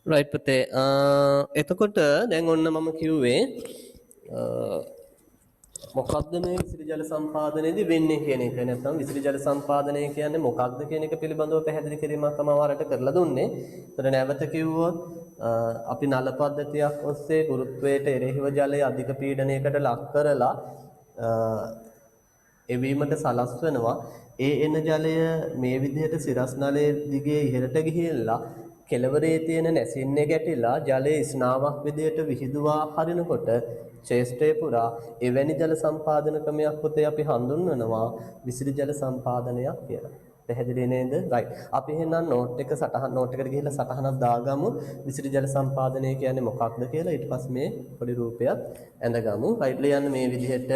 Right පුතේ එතකොට දැන් ඔන්න මම කිව්වේ මොකක්ද මේ විසිරි ජල සම්පාදනයේදී වෙන්නේ කියන එක. නැත්නම් විසිරි ජල සම්පාදනය කියන්නේ මොකක්ද කියන එක පිළිබඳව පැහැදිලි කිරීමක් තමයි ඔයාලට කරලා දුන්නේ. ඒතර නැවත කිව්වොත් අපි නල පද්ධතියක් ඔස්සේ ගුරුත්වයට එරෙහිව ජලය අධික පීඩනයකට ලක් කරලා එවීමට සලස්වනවා. ඒ එන ජලය මේ විදිහට සිරස් නලයේ දිගේ ඉහළට ගිහිල්ලා කෙළවරේ තියෙන නැසින්නේ ගැටිලා ජලයේ ස්නාවක් විදිහට විහිදුවා හරිනකොට ශේෂ්ඨය පුරා එවැනි ජල සම්පාදන ක්‍රමයක් පුතේ අපි හඳුන්වනවා විසිරි ජල සම්පාදනයක් කියලා. පැහැදිලි නේද? රයිට්. අපි එහෙනම් නෝට් එකට ගිහිල්ලා සටහනක් දාගමු. විසිරි ජල සම්පාදනය කියන්නේ මොකක්ද කියලා. ඊට පස්සේ මේ පොඩි රූපයක් ඇඳගමු. රයිට් ලියන්න මේ විදිහට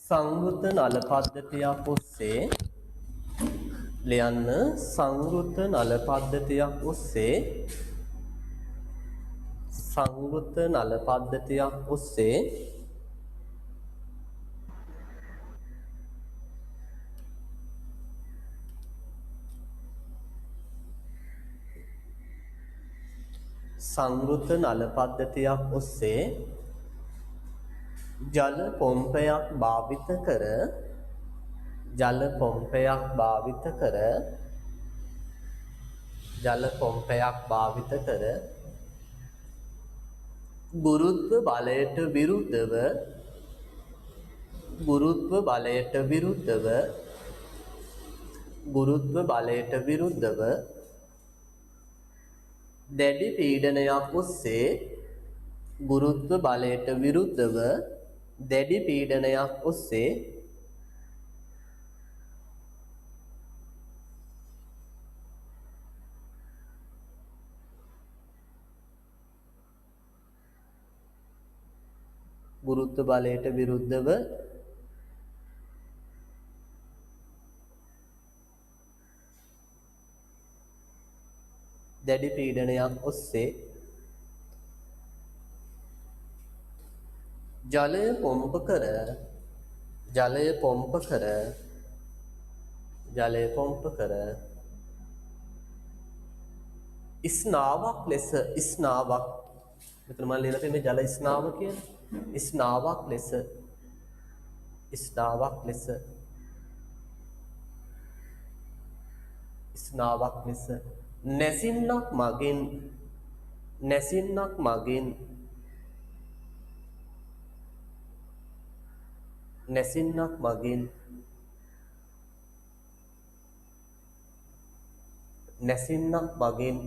සංවෘත නල පද්ධතියක් ඔස්සේ ලියන්න සංවෘත නල පද්ධතියක් ඔස්සේ සංවෘත නල පද්ධතියක් ඔස්සේ සංවෘත නල පද්ධතියක් ඔස්සේ ජල පොම්පයක් භාවිත කර ජල පොම්පයක් භාවිත කර ජල පොම්පයක් භාවිත කර ගුරුත්ව බලයට විරුද්ධව ගුරුත්ව බලයට විරුද්ධව ගුරුත්ව බලයට විරුද්ධව දැඩි පීඩනයක් ඔස්සේ ගුරුත්ව බලයට විරුද්ධව දැඩි පීඩනයක් ඔස්සේ ගුරුත්ව බලයට විරුද්ධව දැඩි පීඩනයක් ඔස්සේ ජලය පොම්ප කර ස්නාවක් ලෙස ස්නාවක් මෙතන මම ලියලා තියෙන්නේ ජල ස්නාව කියලා ස්නාවක් ලෙස නැසින්නක් මගින්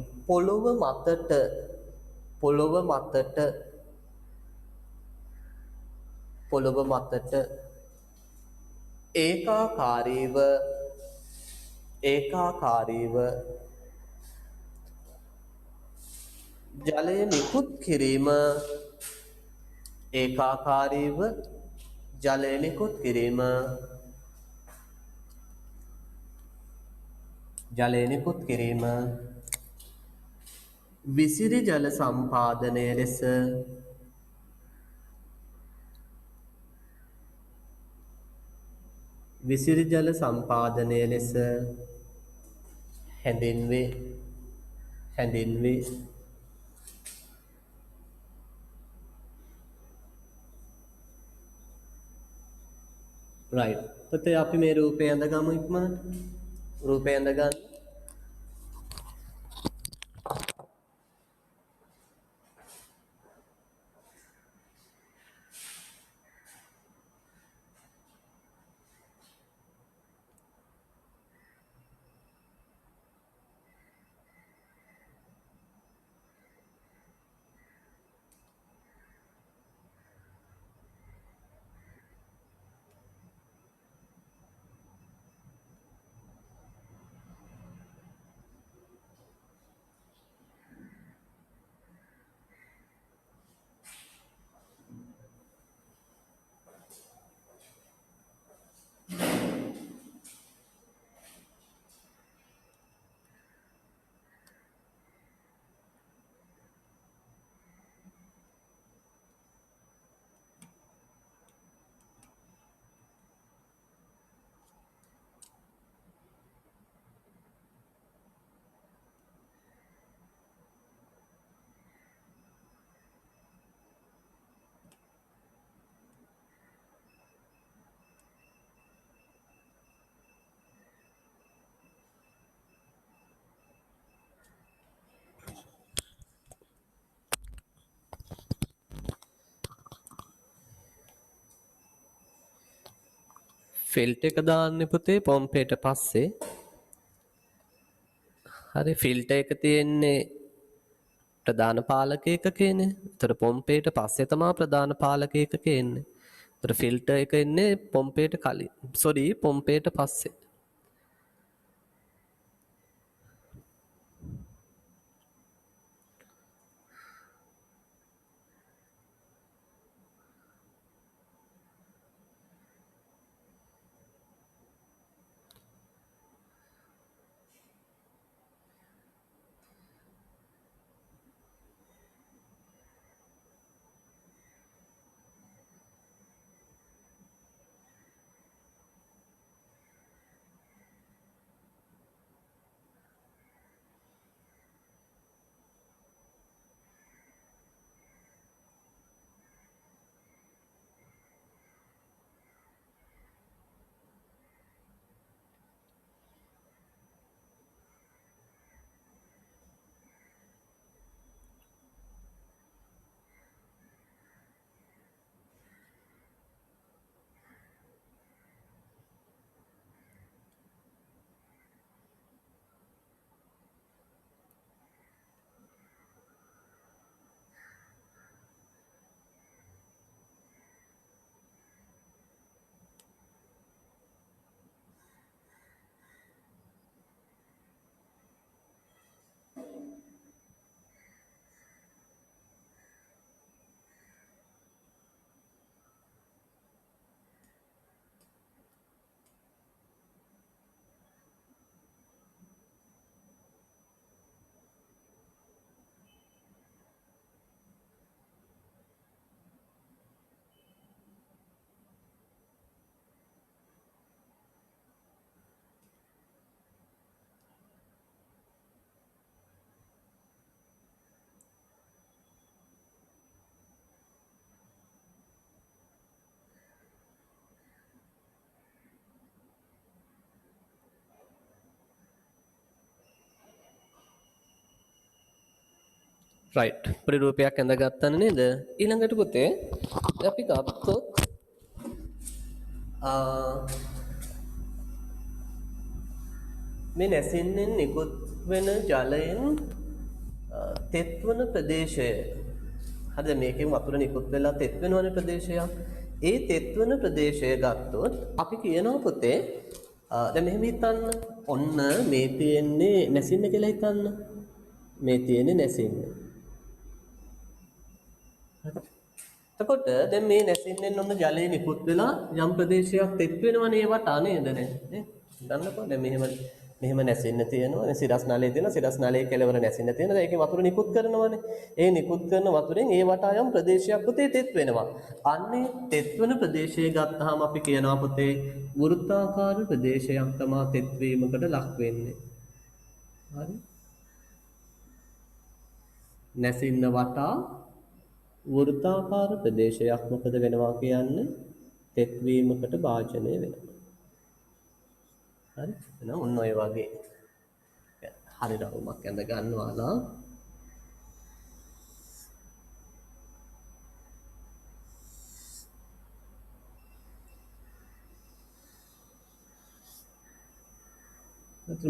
පොළොව මතට ඒකාකාරීව ජලය නිකුත් කිරීම විසිරි ජල සම්පාදනය ලෙස හැඳින්වේ. රයිට්. පුතේ අපි මේ රූපය ඇඳගමු ඉක්මනට. රූපය ඇඳගන්න. ෆිල්ටර් එක දාන්න පුතේ පොම්පේට පස්සේ. හරි ෆිල්ටර් එක තියෙන්නේ ප්‍රධාන පාලක ඒකකයේනේ. ඒතර පොම්පේට පස්සේ තමයි ප්‍රධාන පාලක ඒකකය එන්නේ. ඒතර ෆිල්ටර් එක එන්නේ පොම්පේට කලින්. පොම්පේට පස්සේ. රයිට් ප්‍රරූපයක් ඇඳගත්තන නේද? ඊළඟට පුතේ අපි ගත්තොත් මේ නැසින්නෙන් නිකුත් වෙන ජලයෙන් තෙත් වන ප්‍රදේශය. හරිද? මේකෙන් වතුර නිකුත් වෙලා තෙත් වෙනවන ප්‍රදේශයක්. ඒ තෙත් වන ප්‍රදේශය ගත්තොත් අපි කියනවා පුතේ දැන් මෙහෙම හිතන්න. ඔන්න මේ තියෙන්නේ නැසින්න කියලා හිතන්න. මේ තියෙන්නේ නැසින්න. එතකොට දැන් මේ නැසින්නෙන් ඔන්න ජලය නිකුත් වෙලා යම් ප්‍රදේශයක් තෙත් වෙනවනේ ඒවට නේද නේ? දන්නකො දැන් මෙහෙම නැසින්න තියෙනවා. සිරස් නාලයේ තියෙනවා. සිරස් නාලයේ කෙළවර නැසින්න තියෙනවා. දැන් ඒකේ වතුර නිකුත් කරනවානේ. ඒ නිකුත් කරන වතුරෙන් ඒ වටා යම් ප්‍රදේශයක් පුතේ තෙත් වෙනවා. අන්නේ තෙත් වෙන ප්‍රදේශය ගත්තාම අපි කියනවා පුතේ වෘත්තාකාර ප්‍රදේශයක් තමයි තෙත් වීමකට ලක් වෙන්නේ. හරි? නැසින්න වටා වෘත්තාකාර ප්‍රදේශයක් මොකද වෙනවා කියන්නේ තෙත් වීමකට භාජනය වෙනවා. හරි? එහෙනම් ඔන්න ඔය වගේ හරි රවුමක් ඇඳ ගන්නවාලා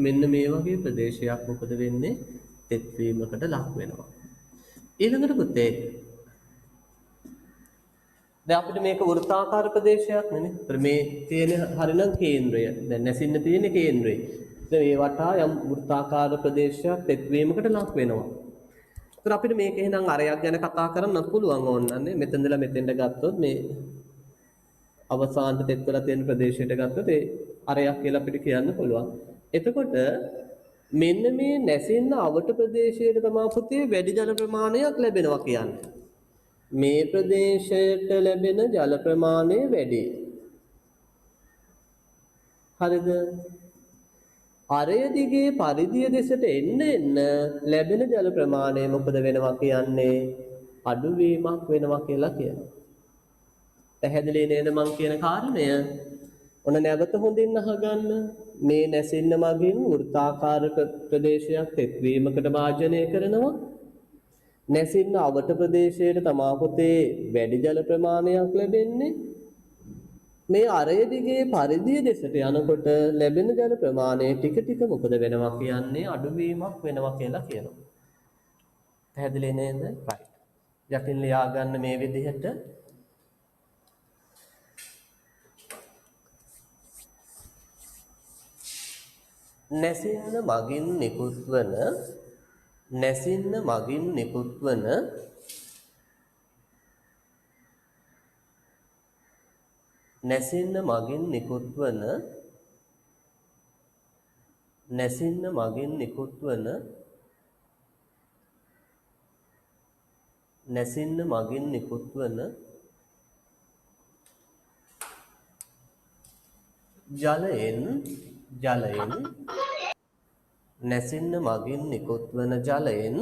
මෙන්න මේ වගේ ප්‍රදේශයක් මොකද වෙන්නේ තෙත් වීමකට ලක් වෙනවා. ඊළඟට පුතේ දැන් අපිට මේක වෘත්තාකාර ප්‍රදේශයක් නෙනේ. ඒතර මේ තියෙන හරිනම් කේන්ද්‍රය. දැන් නැසින්න තියෙන කේන්ද්‍රය. දැන් මේ වටා යම් වෘත්තාකාර ප්‍රදේශයක් තෙත් වීමකට ලක් වෙනවා. ඒතර අපිට මේක එහෙනම් අරයක් ගැන කතා කරන්න පුළුවන් ඕනන්නේ. මෙතන ඉඳලා මෙතෙන්ට ගත්තොත් මේ අවසානට තෙත් වෙලා තියෙන ප්‍රදේශයට ගත්තොත් ඒ අරයක් කියලා අපිට කියන්න පුළුවන්. එතකොට මෙන්න මේ නැසින්න අවට ප්‍රදේශයට තමයි පුතේ වැඩි ජල ප්‍රමාණයක් ලැබෙනවා කියන්නේ. මේ ප්‍රදේශයට ලැබෙන ජල ප්‍රමාණය වැඩි. හරිද? අරය දිගේ පරිධිය දෙසට එන්න ලැබෙන ජල ප්‍රමාණය මොකද වෙනවා කියන්නේ? අඩුවීමක් වෙනවා කියලා කියනවා. පැහැදිලි නේද මං කියන කාරණය? ඔන්න නැවත හොඳින් අහගන්න. මේ නැසින්න මගින් වෘත්තාකාර ප්‍රදේශයක් තෙත් වීමකට භාජනය කරනවා. නැසින්න අවට ප්‍රදේශයට තමා පුතේ වැඩි ජල ප්‍රමාණයක් ලැබෙන්නේ. මේ අරය දිගේ පරිධිය දෙසට යනකොට ලැබෙන ජල ප්‍රමාණය ටික ටික මොකද වෙනවා කියන්නේ අඩුවීමක් වෙනවා කියලා කියනවා. පැහැදිලි නේද? right. යටින් ලියා ගන්න මේ විදිහට නැසින්න මගින් නිකුත්වන නැසින්න මගින් නිකුත්වන නැසින්න මගින් නිකුත්වන නැසින්න මගින් නිකුත්වන නැසින්න මගින් නිකුත්වන ජලයෙන් නැසින්න මගින් නිකුත්වන ජලයෙන්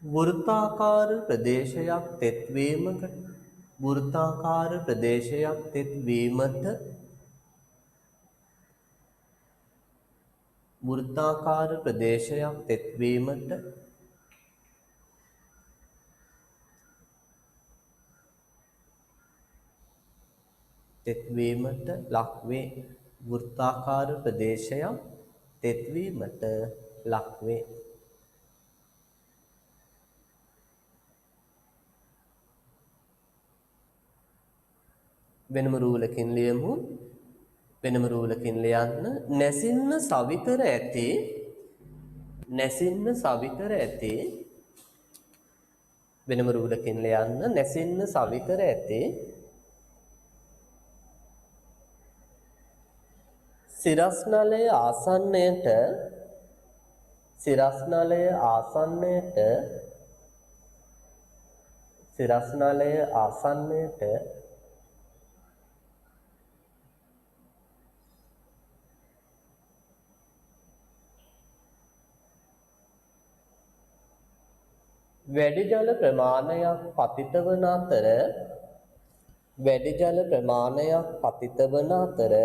වෘත්තාකාර ප්‍රදේශයක් තෙත්වීමකට වෘත්තාකාර ප්‍රදේශයක් තෙත්වීමට වෘත්තාකාර ප්‍රදේශයක් තෙත්වීමට තෙත්වීමට ලක්වේ වෘත්තාකාර ප්‍රදේශයක් තෙත්වීමට ලක්වේ වෙනම රූලකින් ලියමු වෙනම රූලකින් ලියන්න නැසින්න සවිකර ඇති නැසින්න සවිකර ඇති වෙනම රූලකින් ලියන්න නැසින්න සවිකර ඇති සිරස්නලය ආසන්නයට සිරස්නලය ආසන්නයට සිරස්නලය ආසන්නයට වැඩි ජල ප්‍රමාණයක් පතිත වන අතර වැඩි ජල ප්‍රමාණයක් පතිත වන අතර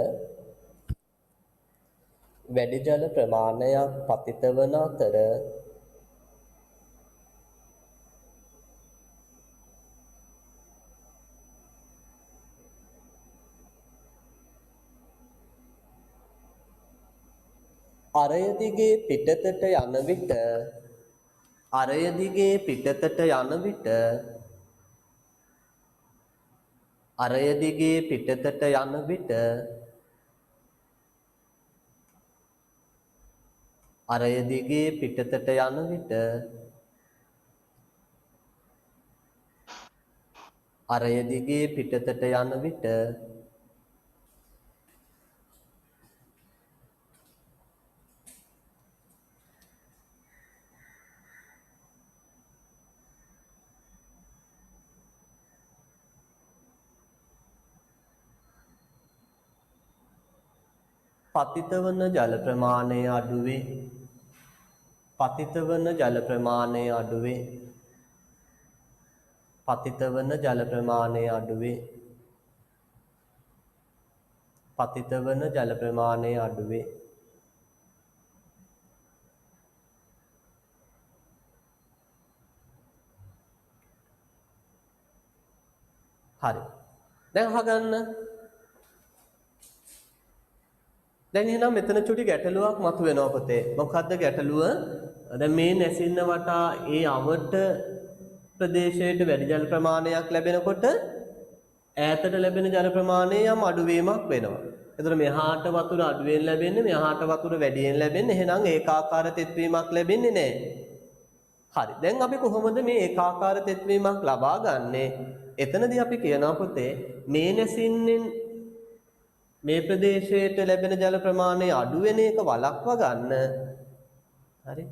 වැඩි ජල ප්‍රමාණයක් පතිත වන අතර අරය දිගේ පිටතට යන විට අරය දිගේ පිටතට යන විට අරය දිගේ පිටතට යන විට අරය දිගේ පිටතට යන විට අරය දිගේ පිටතට යන විට පතිත වන ජල ප්‍රමාණය අඩුවේ පතිත වන ජල ප්‍රමාණය අඩුවේ පතිත වන ජල ප්‍රමාණය අඩුවේ පතිත වන ජල ප්‍රමාණය අඩුවේ හරි දැන් අහගන්න දැන් එහෙනම් මෙතන චුටි ගැටලුවක් මතුවෙනවා පුතේ. මොකද්ද ගැටලුව? දැන් මේ නැසින්න වටා ඒ අවට ප්‍රදේශයට වැඩි ජල ප්‍රමාණයක් ලැබෙනකොට ඈතට ලැබෙන ජල ප්‍රමාණය යම් අඩුවීමක් වෙනවා. එතකොට මෙහාට වතුර අඩුවෙන් ලැබෙන්නේ මෙහාට වතුර වැඩියෙන් ලැබෙන්නේ. එහෙනම් ඒකාකාර තෙත්වීමක් ලැබෙන්නේ නැහැ. හරි. දැන් අපි කොහොමද මේ ඒකාකාර තෙත්වීමක් ලබා ගන්නෙ? එතනදී අපි කියනවා පුතේ මේ නැසින්නෙන් මේ ප්‍රදේශයට ලැබෙන ජල ප්‍රමාණය අඩු වෙන එක වළක්වා ගන්න. හරි.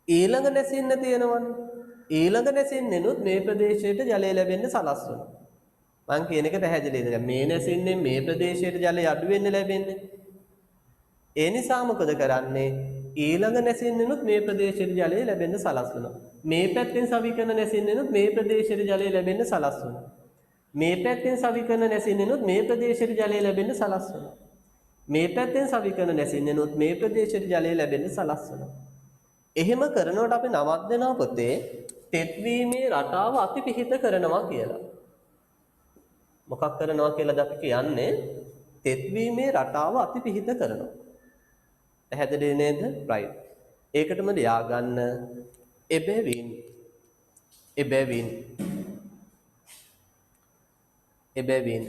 ඊළඟ නැසින්න තියෙනවනේ. ඊළඟ නැසින්නෙනුත් මේ ප්‍රදේශයට ජලය ලැබෙන්න සලස්වනවා. මම කියන එක පැහැදිලිද? මේ නැසින්නෙන් මේ ප්‍රදේශයට ජලය අඩු වෙන්න ලැබෙන්නේ. ඒ නිසා මොකද කරන්නේ? ඊළඟ නැසින්නෙනුත් මේ ප්‍රදේශයට ජලය ලැබෙන්න සලස්වනවා. මේ පැත්තෙන් සවිකරන නැසින්නෙනුත් මේ ප්‍රදේශයට ජලය ලැබෙන්න සලස්වනවා. මේ පැත්තෙන් සවිකරන නැසින්නෙනුත් මේ ප්‍රදේශයට ජලය ලැබෙන්න සලස්වනවා. මේ පැත්තෙන් සවිකරන නැසින්නෙනුත් මේ ප්‍රදේශයට ජලය ලැබෙන්න සලස්වනවා. එහෙම කරනකොට අපි නමක් දෙනවා පුතේ තෙත්වීමේ රටාව අතිපිහිත කරනවා කියලා. මොකක් කරනවා කියලාද අපි කියන්නේ? තෙත්වීමේ රටාව අතිපිහිත කරනවා. පැහැදිලි නේද? right. ඒකටම ලියාගන්න එබැවින් එබැවින් එබැවින්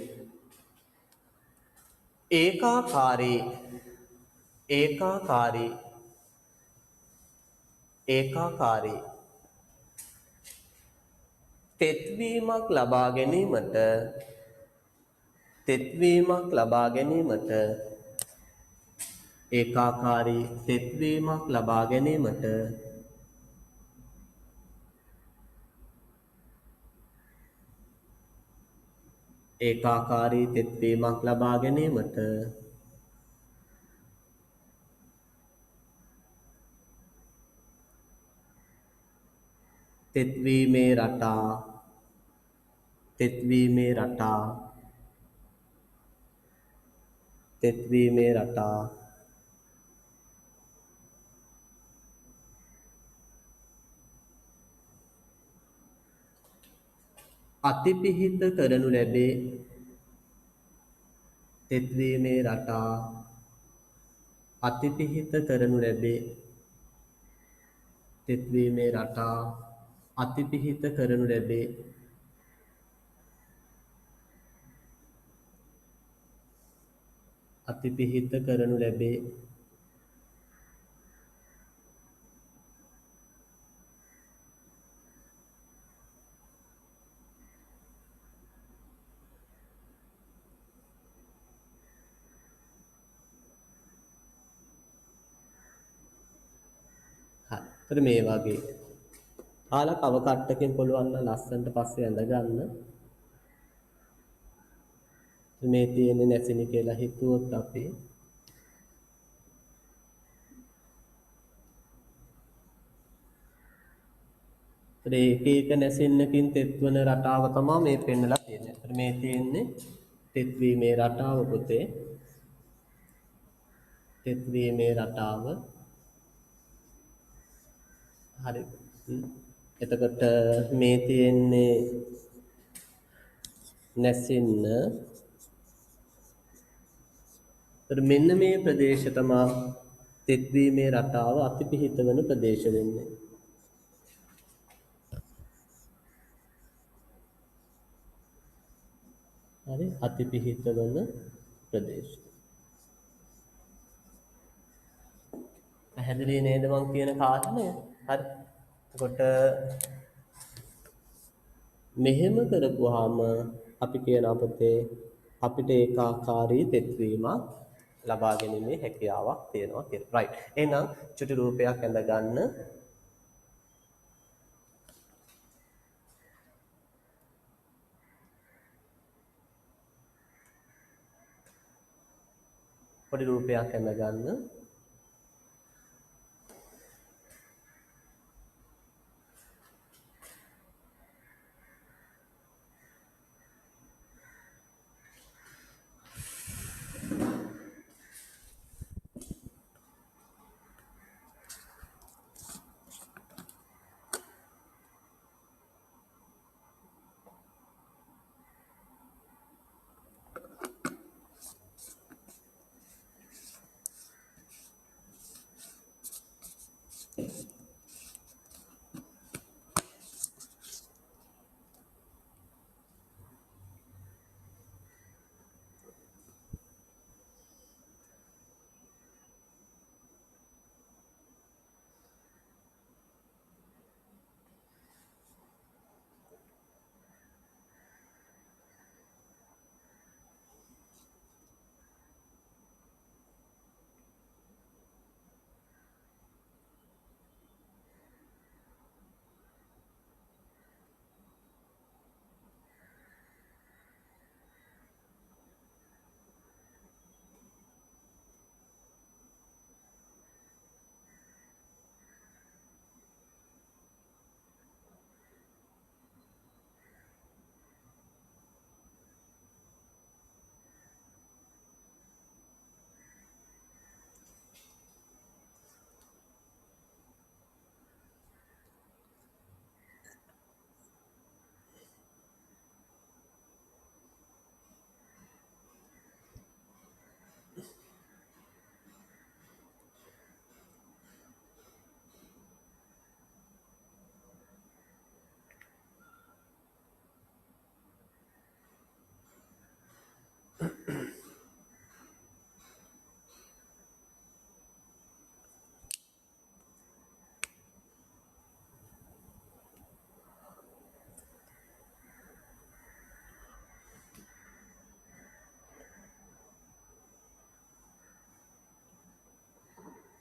ඒකාකාරී ඒකාකාරී ඒකාකාරී තෙත්වීමක් ලබා ගැනීමට තෙත්වීමක් ලබා ගැනීමට ඒකාකාරී තෙත්වීමක් ලබා ගැනීමට ඒකාකාරී තෙත්වීමක් ලබා ගැනීමට තෙත්වීමේ රටා තෙත්වීමේ රටා තෙත්වීමේ රටා අතිපිහිත කරනු ලැබේ තෙත්වීමේ රටා අතිපිහිත කරනු ලැබේ තෙත්වීමේ රටා අතිපිහිත කරනු ලැබේ අතිපිහිත කරනු ලැබේ හරි මේ වගේ ආලා කව කට්ටකින් පුළුවන් නම් ලස්සනට පස්සේ ඇඳ ගන්න මේ තියෙන්නේ නැසිනි කියලා හිතුවොත් අපි ඒක එක නැසින්නකින් තෙත්වන රටාව තමයි මේ පෙන්නලා තියෙන්නේ. ඒතර මේ තියෙන්නේ තෙත්වීමේ රටාව පුතේ. තෙත්වීමේ රටාව. හරි. එතකොට මේ තියෙන්නේ නැසින්න. ඒතර මෙන්න මේ ප්‍රදේශ තමයි තෙත්වීමේ රටාව අතිපිහිත වෙන ප්‍රදේශ වෙන්නේ. හරි අතිපිහිත වන ප්‍රදේශ. පැහැදිලි නේද මං කියන කාරණය? හරි. එතකොට මෙහෙම කරපුවාම අපි කියන අපතේ අපිට ඒකාකාරී තෙත්වීමක් ලබා ගැනීමේ හැකියාවක් තියෙනවා කියලා. right. එහෙනම් චුටි රූපයක් ඇඳ ගන්න. පොඩි රූපයක් ඇඳ ගන්න.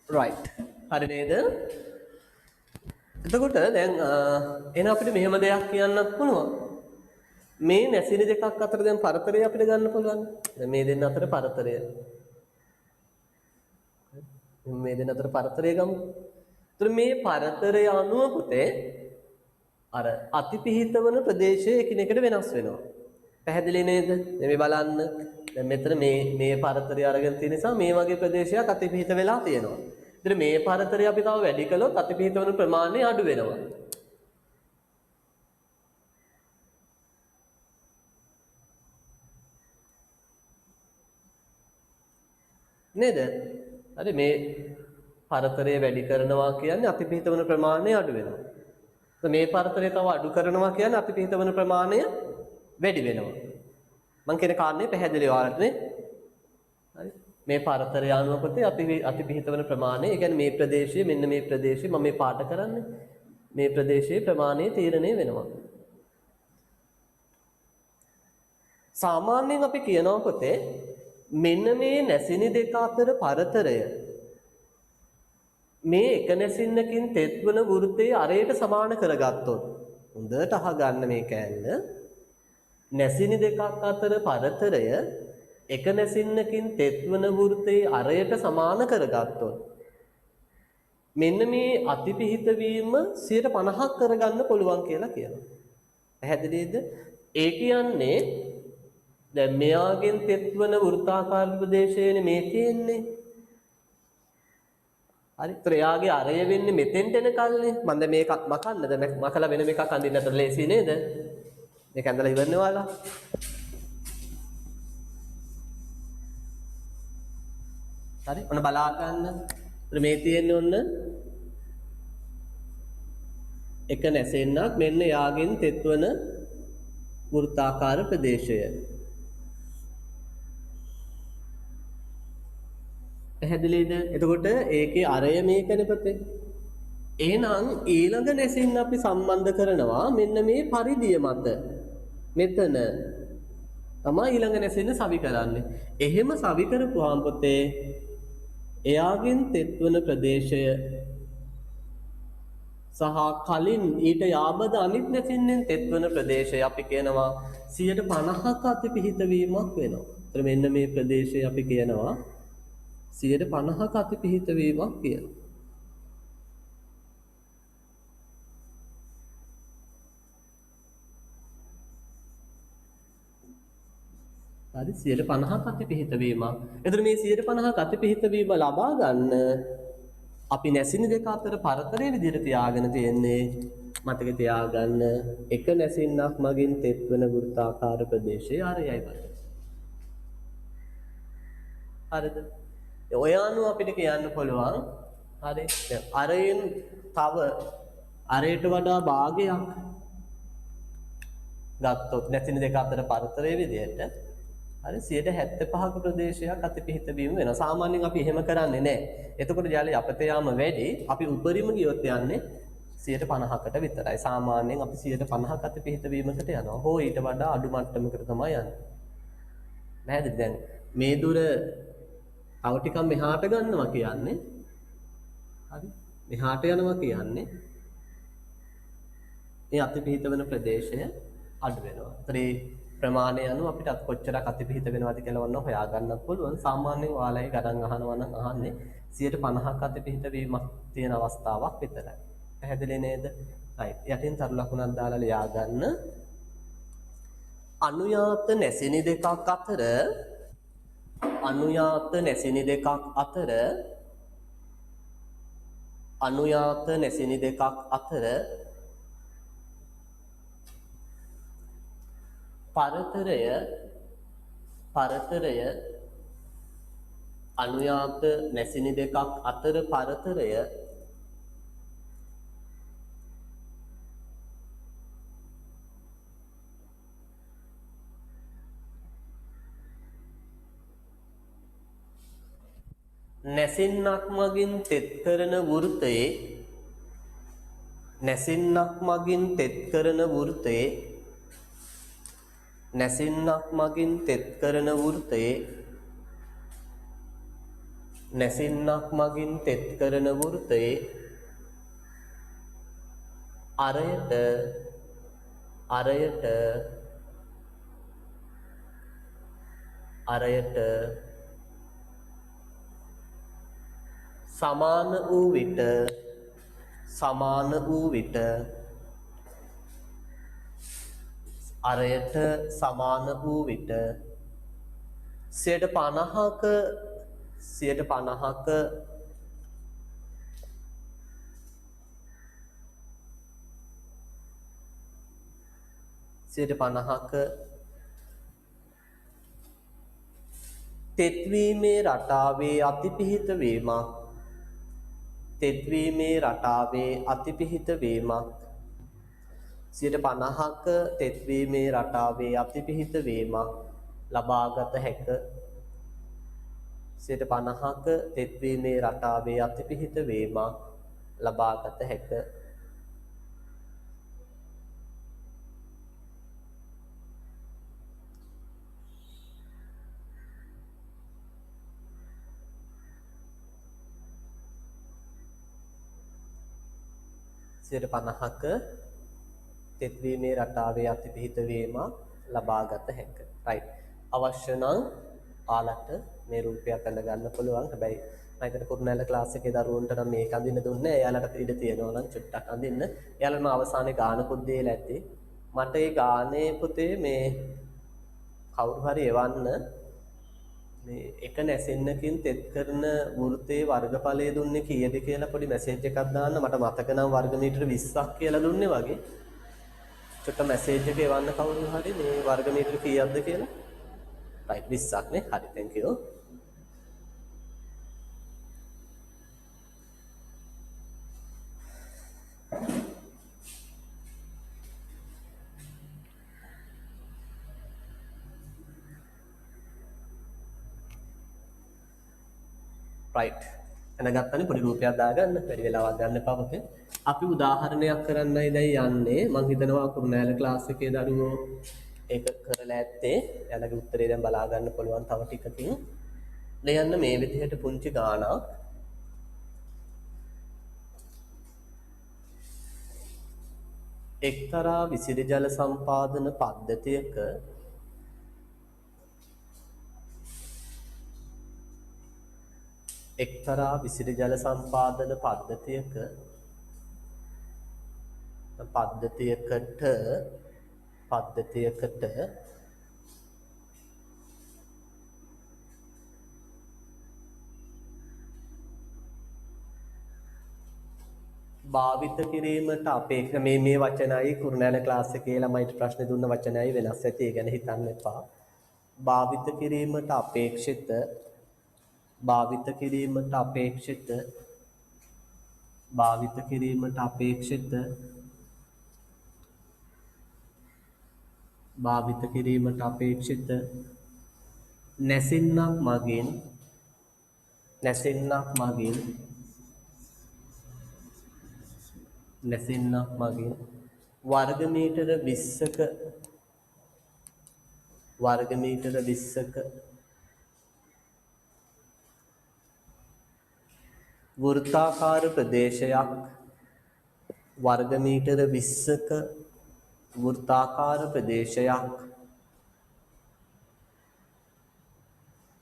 right හරි නේද එතකොට දැන් එන අපිට මෙහෙම දෙයක් කියන්නත් පුළුවන් මේ නැසිනි දෙකක් අතර දැන් පරතරය අපිට ගන්න පුළුවන් දැන් මේ දෙන්න අතර පරතරය මේ දෙන්න අතර පරතරය ගමු එතකොට මේ පරතරය අනුව පුතේ අර අතිපිහිත වන ප්‍රදේශය එකිනෙකට වෙනස් වෙනවා පැහැදිලි නේද මේ බලන්න දැන් මෙතන මේ පරතරය අරගෙන තියෙන නිසා මේ වගේ ප්‍රදේශයක් අතිපිහිත වෙලා තියෙනවා ඉතින් මේ පරතරය අපි තව වැඩි කළොත් අතිපිහිත වන ප්‍රමාණය අඩු වෙනවා නේද හරි මේ පරතරය වැඩි කරනවා කියන්නේ අතිපිහිත වන ප්‍රමාණය අඩු වෙනවා මේ පරතරය තව අඩු කරනවා කියන්නේ අතිපිහිත වන ප්‍රමාණය වැඩි වෙනවා. මම කියන කාරණේ පැහැදිලි ඔයාලට නේ? හරි. මේ පරතරය අනුව පුතේ අතිපිහිත වන ප්‍රමාණය, ඒ කියන්නේ මේ ප්‍රදේශයේ මෙන්න මේ ප්‍රදේශයේ මම මේ පාඩ කරන්නේ. මේ ප්‍රදේශයේ ප්‍රමාණය තීරණය වෙනවා. සාමාන්‍යයෙන් අපි කියනවා පුතේ මෙන්න මේ නැසිනි දෙක අතර පරතරය මේ එක නැසින්නකින් තෙත් වන වෘත්තයේ අරයට සමාන කරගත්තොත් හොඳට අහගන්න මේ කෑල්ල නැසිනි දෙකක් අතර පරතරය එක නැසින්නකින් තෙත් වන වෘත්තයේ අරයට සමාන කරගත්තොත් මෙන්න මේ අතිපිහිත වීම 50% කරගන්න පුළුවන් කියලා කියනවා. පැහැදිලිද? ඒ කියන්නේ දැන් මෙයාගෙන් තෙත් වන වෘත්තාකාර ප්‍රදේශයනේ මේ තියෙන්නේ. හරි ත්‍රයාගේ අරය වෙන්නේ මෙතෙන්ට එනකල්නේ මම දැන් මේකක් මකන්නද මකලා වෙන එකක් අඳින්නට ලේසි නේද මේක ඇඳලා ඉවරනේ ඔයාලා හරි ඔන්න බලා ගන්න මේ තියෙන්නේ ඔන්න එක නැසෙන්නක් මෙන්න යාගෙන් තෙත්වන වෘත්තාකාර ප්‍රදේශය පැහැදිලිද? එතකොට ඒකේ අරය මේකනේ පුතේ. එහෙනම් ඊළඟ නැසින්න අපි සම්බන්ධ කරනවා මෙන්න මේ පරිධිය මත. මෙතන තමයි ඊළඟ නැසින්න සවි කරන්නේ. එහෙම සවි කරපුවාම පුතේ එයාගෙන් තෙත්වන ප්‍රදේශය සහ කලින් ඊට යාබද අනිත් නැසින්නෙන් තෙත්වන ප්‍රදේශය අපි කියනවා 50%ක අතිපිහිත වීමක් වෙනවා. ඒතර මෙන්න මේ ප්‍රදේශය අපි කියනවා 50%ක අතිපිහිත වීමක් කියලා. හරි 50%ක අතිපිහිත වීමක්. එතකොට මේ 50%ක අතිපිහිත වීම ලබා ගන්න අපි නැසිනි දෙක අතර පරතරය විදිහට තියාගෙන තියෙන්නේ මතක තියාගන්න එක නැසින්නක් මගින් තෙත්වන වෘත්තාකාර ප්‍රදේශයේ අරයයි බලන්න. හරිද? ඔය අනුව අපිට කියන්න පුළුවන් හරි අරයෙන් තව අරයට වඩා භාගයක් ගත්තොත් නැතින දෙක අතර පරතරයේ විදිහට හරි 75ක ප්‍රදේශයක් අතිපිහිත වීම වෙනවා. සාමාන්‍යයෙන් අපි එහෙම කරන්නේ නැහැ. එතකොට ජලය අපත යාම වැඩි. අපි උඩරිම ගියොත් යන්නේ 50%කට විතරයි. සාමාන්‍යයෙන් අපි 50%ක අතිපිහිත වීමකට යනවා. හෝ ඊට වඩා අඩු මට්ටමකට තමයි යන්නේ. පැහැදිලිද? දැන් මේ දුර තව ටිකක් මෙහාට ගන්නවා කියන්නේ හරි මෙහාට යනවා කියන්නේ මේ අතිපිහිත වෙන ප්‍රදේශය අඩු වෙනවා. ඒතරේ ප්‍රමාණය අනුව අපිට කොච්චරක් අතිපිහිත වෙනවද කියලා වන්න හොයා ගන්නත් පුළුවන්. සාමාන්‍යයෙන් ඔයාලයි ගණන් අහනවා නම් අහන්නේ 50%ක අතිපිහිත වීමක් තියෙන අවස්ථාවක් විතරයි. පැහැදිලි නේද? right. යටින් තරු ලකුණක් දාලා ලියා ගන්න. අනුයාත නැසිනි දෙකක් අතර අනුයාත නැසිනි දෙකක් අතර අනුයාත නැසිනි දෙකක් අතර පරතරය අනුයාත නැසිනි දෙකක් අතර පරතරය නැසින්නක් මගින් තෙත් කරන වෘතයේ නැසින්නක් මගින් තෙත් කරන වෘතයේ නැසින්නක් මගින් තෙත් කරන වෘතයේ නැසින්නක් මගින් තෙත් කරන වෘතයේ අරයට අරයට අරයට සමාන වූ විට සමාන වූ විට අරයට සමාන වූ විට 50%ක 50%ක 50%ක තෙත්වීමේ රටාවේ අතිපිහිත වීමක් තෙත්වීමේ රටාවේ අතිපිහිත වීමක් 50%ක තෙත්වීමේ රටාවේ අතිපිහිත වීමක් ලබාගත හැක 50%ක තෙත්වීමේ රටාවේ අතිපිහිත වීමක් ලබාගත හැක 50%ක තෙත්වීමේ රටාවේ අතිපිහිත වීමක් ලබාගත හැක. රයිට්. අවශ්‍ය නම් ඔයාලට මේ රූපයක් අඳ ගන්න පුළුවන්. හැබැයි මම හිතන කුරුණෑල ක්ලාස් එකේ දරුවන්ට නම් මේක අඳින්න දුන්නේ නැහැ. එයාලට ඉඩ තියෙනවා නම් චුට්ටක් අඳින්න. එයාලා මම අවසානයේ ගානකුත් දීලා ඇත්තේ. මට ඒ ගානේ පුතේ මේ කවුරු හරි එවන්න මේ එක නැසෙන්නකින් තෙත් කරන වෘත්තයේ වර්ගඵලය දුන්නේ කීයද කියලා පොඩි මැසේජ් එකක් දාන්න. මට මතක නම් වර්ග මීටර 20ක් කියලා දුන්නේ වගේ. චුට්ට මැසේජ් එක එවන්න කවුරු හරි මේ වර්ග මීටර කීයක්ද කියලා. රයිට් 20ක් නේ. හරි thank you. right එනගත්තනේ පොඩි රූපයක් දාගන්න වැඩි වෙලාවක් ගන්න එපා පුතේ අපි උදාහරණයක් කරන්නයි දැන් යන්නේ මම හිතනවා කුරුණෑල ක්ලාස් එකේ දරුවෝ ඒක කරලා ඇත්තේ එයාලගේ උත්තරේ දැන් බලා ගන්න පුළුවන් තව ටිකකින් ලියන්න මේ විදිහට පුංචි ගාණක් එක්තරා විසිරි ජල සම්පාදන පද්ධතියක එක්තරා විසිරි ජල සම්පාදන පද්ධතියකට භාවිත කිරීමට අපේක්ෂ මේ වචනයි කුරුණෑල ක්ලාස් එකේ ළමයිට ප්‍රශ්න දුන්න වචනයි වෙනස් ඇති ඒ ගැන හිතන්න එපා භාවිත කිරීමට අපේක්ෂිත භාවිත කිරීමට අපේක්ෂිත නැසින්නක් මගින් වර්ග මීටර 20ක වෘත්තාකාර ප්‍රදේශයක් වර්ග මීටර 20ක වෘත්තාකාර ප්‍රදේශයක්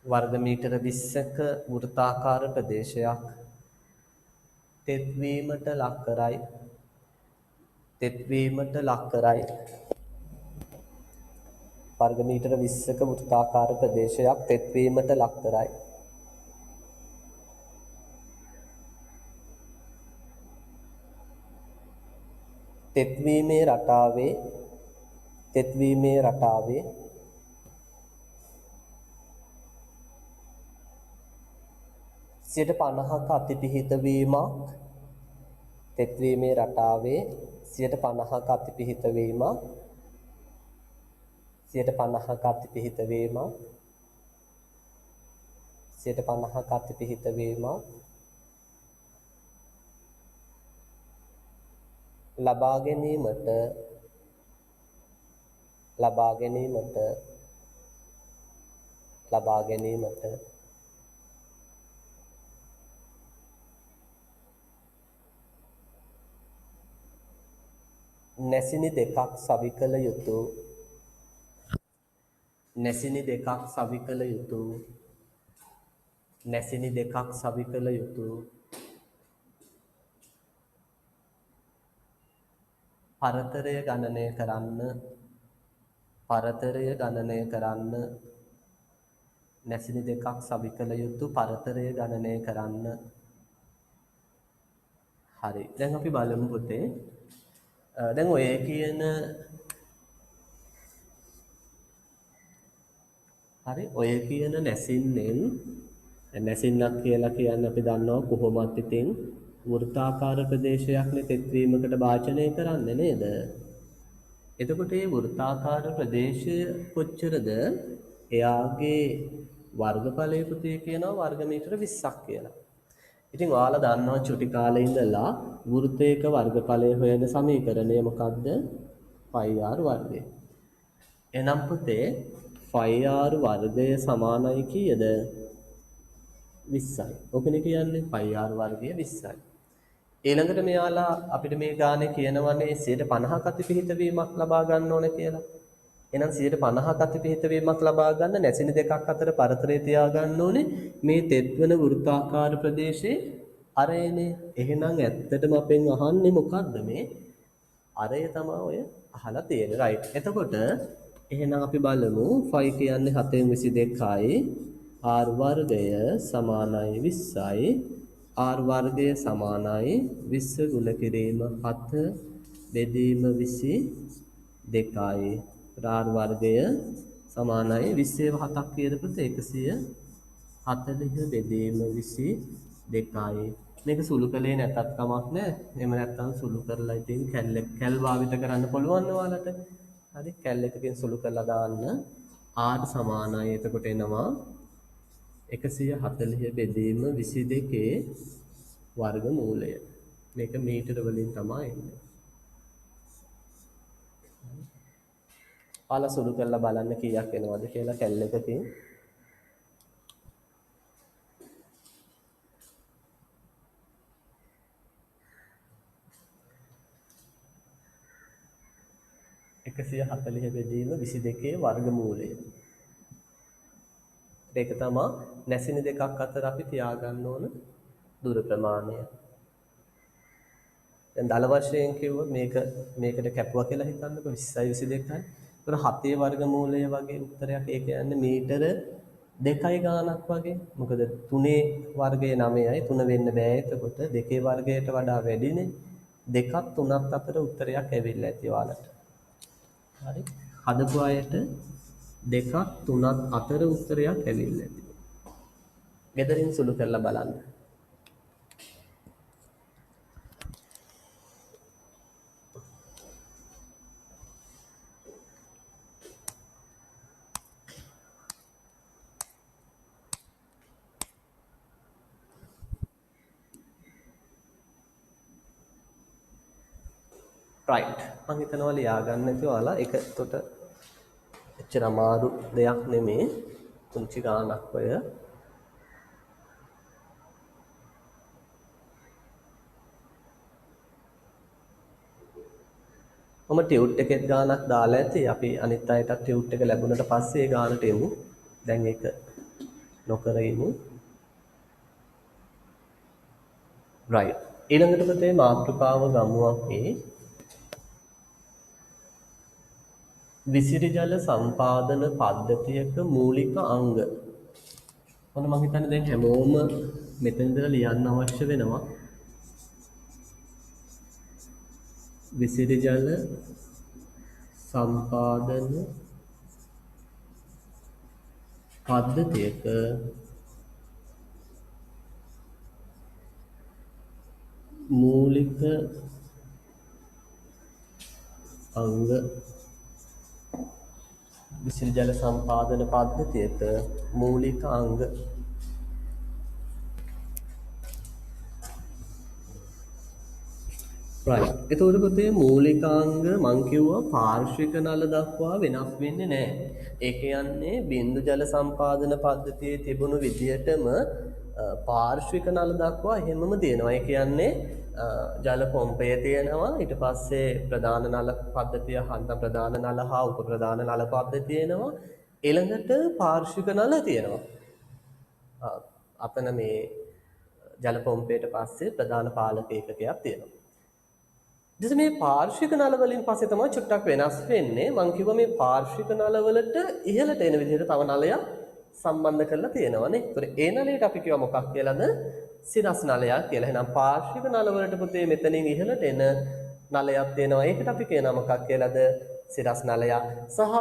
වර්ග මීටර 20ක වෘත්තාකාර ප්‍රදේශයක් තෙත්වීමට ලක් කරයි වර්ග මීටර 20ක වෘත්තාකාර ප්‍රදේශයක් තෙත්වීමට ලක් කරයි තෙත්වීමේ රටාවේ 50%ක අතිපිහිත වීමක් තෙත්වීමේ රටාවේ 50%ක අතිපිහිත වීමක් 50%ක අතිපිහිත වීමක් 50%ක අතිපිහිත වීමක් ලබා ගැනීමට නැසිනි දෙකක් සවි කළ යුතු නැසිනි දෙකක් සවි කළ යුතු නැසිනි දෙකක් සවි කළ යුතු පරතරය ගණනය කරන්න පරතරය ගණනය කරන්න නැසිනි දෙකක් සවි කළ යුතු පරතරය ගණනය කරන්න හරි දැන් අපි බලමු පුතේ දැන් ඔය කියන හරි ඔය කියන නැසින්නෙන් නැසින්නක් කියලා කියන්නේ අපි දන්නවා කොහොමත් ඉතින් වෘත්තාකාර ප්‍රදේශයක්නේ තෙත්වීමකට භාජනය කරන්නේ නේද? එතකොට මේ වෘත්තාකාර ප්‍රදේශය කොච්චරද? එයාගේ වර්ගඵලය පුතේ කියනවා වර්ග මීටර 20ක් කියලා. ඉතින් ඔයාලා දන්නවා චුටි කාලේ ඉඳලා වෘත්තයක වර්ගඵලය හොයන සමීකරණය මොකක්ද? πr වර්ගය. එහෙනම් පුතේ πr වර්ගය සමානයි කීයද? 20යි. ඔකනේ කියන්නේ πr වර්ගය 20යි. ඊළඟට මෙයාලා අපිට මේ ගානේ කියනවනේ 50ක අතිපිහිටවීමක් ලබා ගන්න ඕන කියලා. එහෙනම් 50ක අතිපිහිටවීමක් ලබා ගන්න නැසිනි දෙකක් අතර පරතරය තියා ගන්න ඕනේ මේ තෙත්වන වෘත්තාකාර ප්‍රදේශයේ අරයනේ. එහෙනම් ඇත්තටම අපෙන් අහන්නේ මොකද්ද මේ? අරය තමයි ඔය අහලා තියෙන්නේ. රයිට්. එතකොට එහෙනම් අපි බලමු 5 කියන්නේ 7න් 22යි r වර්ගය සමානයි 20යි r වර්ගය සමානයි 20 ගුණ කිරීම 7 බෙදීම 22යි r වර්ගය සමානයි 20 7ක් කියද පුතේ 140 බෙදීම 22යි මේක සුළු කළේ නැතත් කමක් නැහැ එහෙම නැත්නම් සුළු කරලා ඉතින් කැල් භාවිත කරන්න පුළුවන් ඔයාලට හරි කැල් එකකින් සුළු කරලා දාන්න r සමානයි එතකොට එනවා 140 බෙදීම 22 වර්ගමූලය. මේක මීටර වලින් තමයි එන්නේ. ඔයාලා සුළු කරලා බලන්න කීයක් එනවද කියලා කැල් එකකින්. එකසිය 40 බෙදීම 22 වර්ගමූලය. ඒක තමයි නැසිනි දෙකක් අතර අපි තියාගන්න ඕන දුර ප්‍රමාණය. දැන් දල වශයෙන් කිව්වොත් මේකට කැපුවා කියලා හිතන්නකො 20යි 22යි. ඒතර 7 වර්ගමූලය වගේ උත්තරයක් ඒ කියන්නේ මීටර 2යි ගාණක් වගේ. මොකද 3 වර්ගය 9යි 3 වෙන්න බෑ. එතකොට 2 වර්ගයට වඩා වැඩිනේ. 2ක් 3ක් අතර උත්තරයක් ඇවිල්ලා ඇති ඔයාලට. හරි. හදපු අයට 2ක් 3ක් අතර උත්තරයක් ඇවිල්ලා ඇති. ගෙදරින් සුළු කරලා බලන්න. right මම හිතනවා ලියා ගන්න ඇති ඔයාලා ඒකට එච්චර අමාරු දෙයක් නෙමේ පුංචි ගානක් ඔය මම ටියුට් එකෙත් ගානක් දාලා ඇති අපි අනිත් අයටත් ටියුට් එක ලැබුණට පස්සේ ඒ ගානට එමු දැන් ඒක නොකර ඉමු right ඊළඟට පුතේ මාතෘකාව ගමු අපි විසිරි ජල සම්පාදන පද්ධතියක මූලික අංග. මොන මම හිතන්නේ දැන් හැමෝම මෙතන ඉඳලා ලියන්න අවශ්‍ය වෙනවා. විසිරි ජල සම්පාදන පද්ධතියක මූලික අංග විසිරි ජල සම්පාදන පද්ධතියක මූලික අංග right එතකොට පුතේ මූලිකාංග මං කිව්වා පාර්ශ්වික නල දක්වා වෙනස් වෙන්නේ නැහැ. ඒ කියන්නේ බින්දු ජල සම්පාදන පද්ධතියේ තිබුණු විදියටම පාර්ශ්වික නල දක්වා එහෙමම තියෙනවා. ඒ කියන්නේ ජල පොම්පය තියෙනවා. ඊට පස්සේ ප්‍රධාන නල පද්ධතිය නැත්නම් ප්‍රධාන නල හා උප ප්‍රධාන නල පද්ධතිය තියෙනවා. ඊළඟට පාර්ශ්වික නල තියෙනවා. අපන මේ ජල පොම්පයට පස්සේ ප්‍රධාන පාලක ඒකකයක් තියෙනවා. ඊට මේ පාර්ශ්වික නල වලින් පස්සේ තමයි චුට්ටක් වෙනස් වෙන්නේ. මම කිව්වා මේ පාර්ශ්වික නල වලට ඉහළට එන විදිහට තව නලයක් සම්බන්ධ කරලා තියෙනවානේ. ඒතර ඒ නලයට අපි කියව මොකක් කියලාද? සිරස් නලයක් කියලා. එහෙනම් පාර්ශ්වික නල වලට පුතේ මෙතනින් ඉහළට එන නලයක් තියෙනවා. ඒකට අපි කියනවා මොකක් කියලාද? සිරස් නලයක්. සහ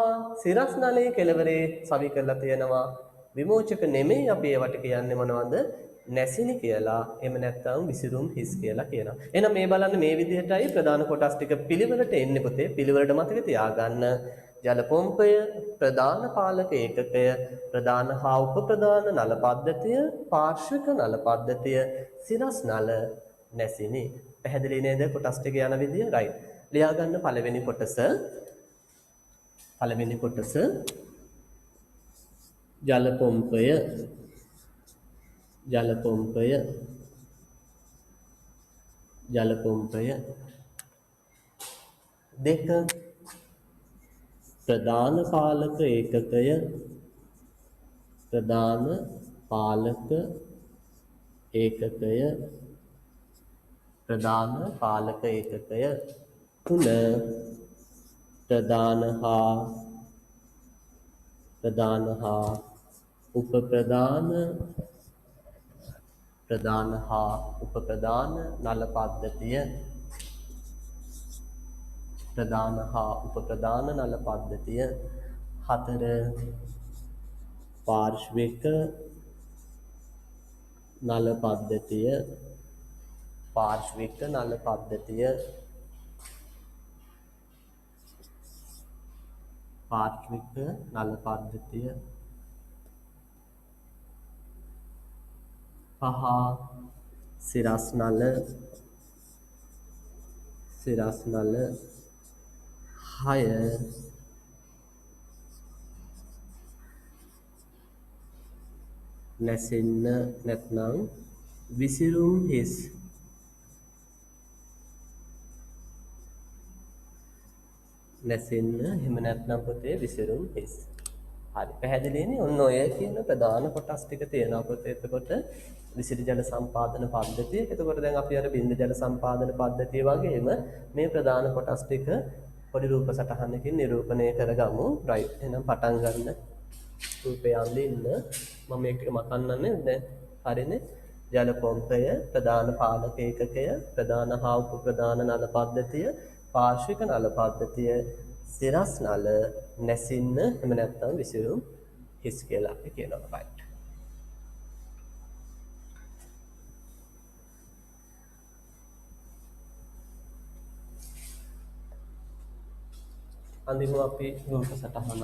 සිරස් නලයේ කෙළවරේ සවි කරලා තියෙනවා විමෝචක නෙමෙයි අපි ඒවට කියන්නේ මොනවද? නැසිනි කියලා. එහෙම නැත්නම් විසිරුම් හිස් කියලා කියනවා. එහෙනම් මේ බලන්න මේ විදිහටයි ප්‍රධාන කොටස් ටික පිළිවෙලට එන්නේ පුතේ. පිළිවෙලට මතක තියාගන්න. ජල පොම්පය, ප්‍රධාන පාලක ඒකකය, ප්‍රධාන හා උප ප්‍රධාන නල පද්ධතිය, පාර්ශ්වික නල පද්ධතිය, සිරස් නල, නැසිනි. පැහැදිලි නේද කොටස් ටික යන විදිය? රයිට්. ලියා ගන්න පළවෙනි කොටස. ජල පොම්පය, ජල පොම්පය දෙක ප්‍රධාන පාලක ඒකකය, ප්‍රධාන පාලක ඒකකය, ප්‍රධාන පාලක ඒකකය, තුන ප්‍රධාන හා උප ප්‍රධාන නල පද්ධතිය, ප්‍රධාන හා උප ප්‍රධාන නල පද්ධතිය, හතර පාර්ශ්වික නල පද්ධතිය, පහ සිරස් නල, හය නැසෙන්න නැත්නම් විසිරුම් හිස්, නැසෙන්න එහෙම නැත්නම් පුතේ විසිරුම් හිස්. හරි පැහැදිලිනේ. ඔන්න ඔය කියන ප්‍රධාන කොටස් ටික තියෙනවා පුතේ. එතකොට විසිරි ජල සම්පාදන පද්ධතිය. එතකොට දැන් අපි අර බින්ද ජල සම්පාදන පද්ධතිය වගේම මේ ප්‍රධාන කොටස් ටික පොඩි රූප සටහනකින් නිරූපණය කරගමු. රයිට්. එහෙනම් පටන් ගන්න. රූපය අඳින්න. මම මේක ටික මකන්නන්නේ දැන්. හරිනේ. ජල පොම්පය, ප්‍රධාන පාලක ඒකකය, ප්‍රධාන හා උප ප්‍රධාන නල පද්ධතිය, පාර්ශ්වික නල පද්ධතිය, සිරස් නල, නැසින්න එහෙම නැත්නම් විසිරුම් හිස් කියලා අපි කියනවා. රයිට්. අඳිමු අපි රූප සටහන.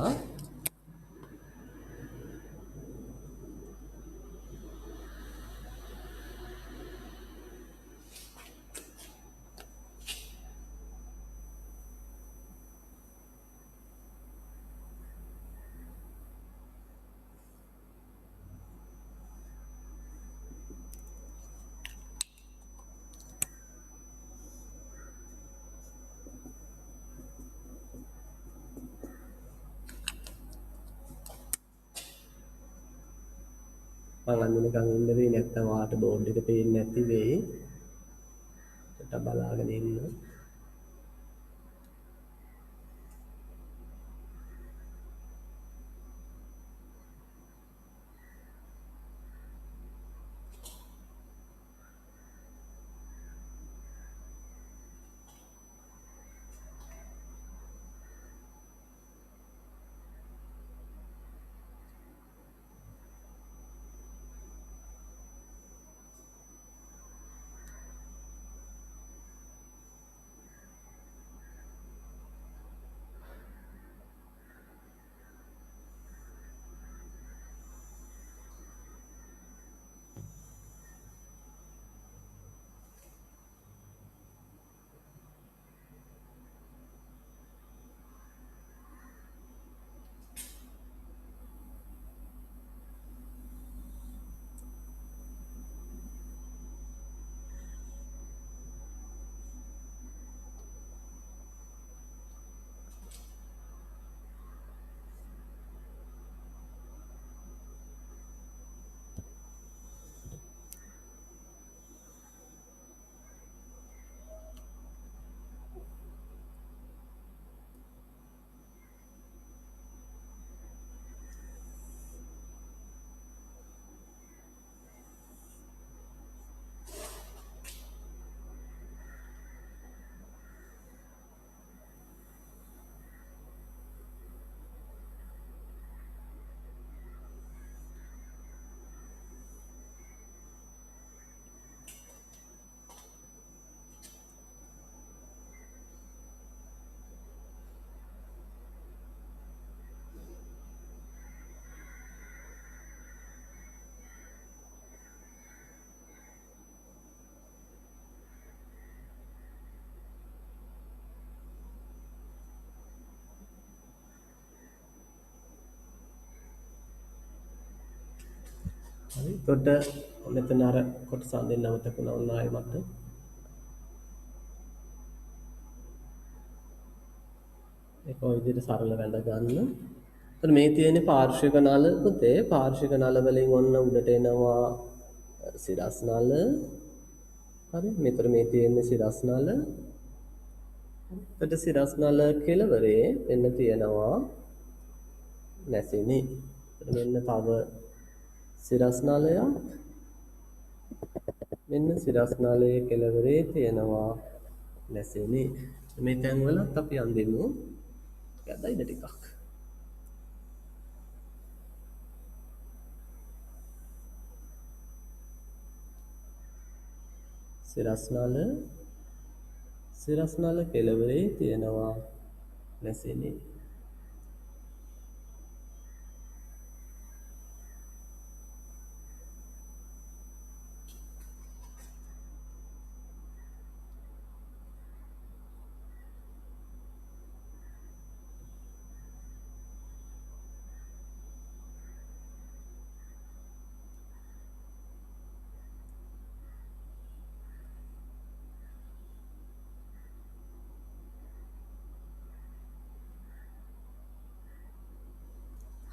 මම අඳිනකන් ඉන්න වෙයි නැත්නම් ඔයාලට බෝඩ් එක පේන්නේ නැති වෙයි. ඒකට බලාගෙන ඉන්න. හරි. එතකොට මෙතන අර කොටස අඳින්න අමතක වුණා ඔන්න ආයෙ මට. ඒක ඔය විදිහට සරල වැඳ ගන්න. එතකොට මේ තියෙන්නේ පාර්ශ්වික නල පුතේ. පාර්ශ්වික නල වලින් ඔන්න උඩට එනවා සිරස් නල. හරි. මෙතන මේ තියෙන්නේ සිරස් නල. එතකොට සිරස් නල කෙළවරේ එන්න තියෙනවා නැසිනි. මෙන්න තව සිරස් නලයක්. මෙන්න සිරස් නලයේ කෙළවරේ තියෙනවා නැසිනි. මේ තැන්වලත් අපි අඳිමු. ගැදයිද ටිකක්. සිරස් නල කෙළවරේ තියෙනවා නැසිනි.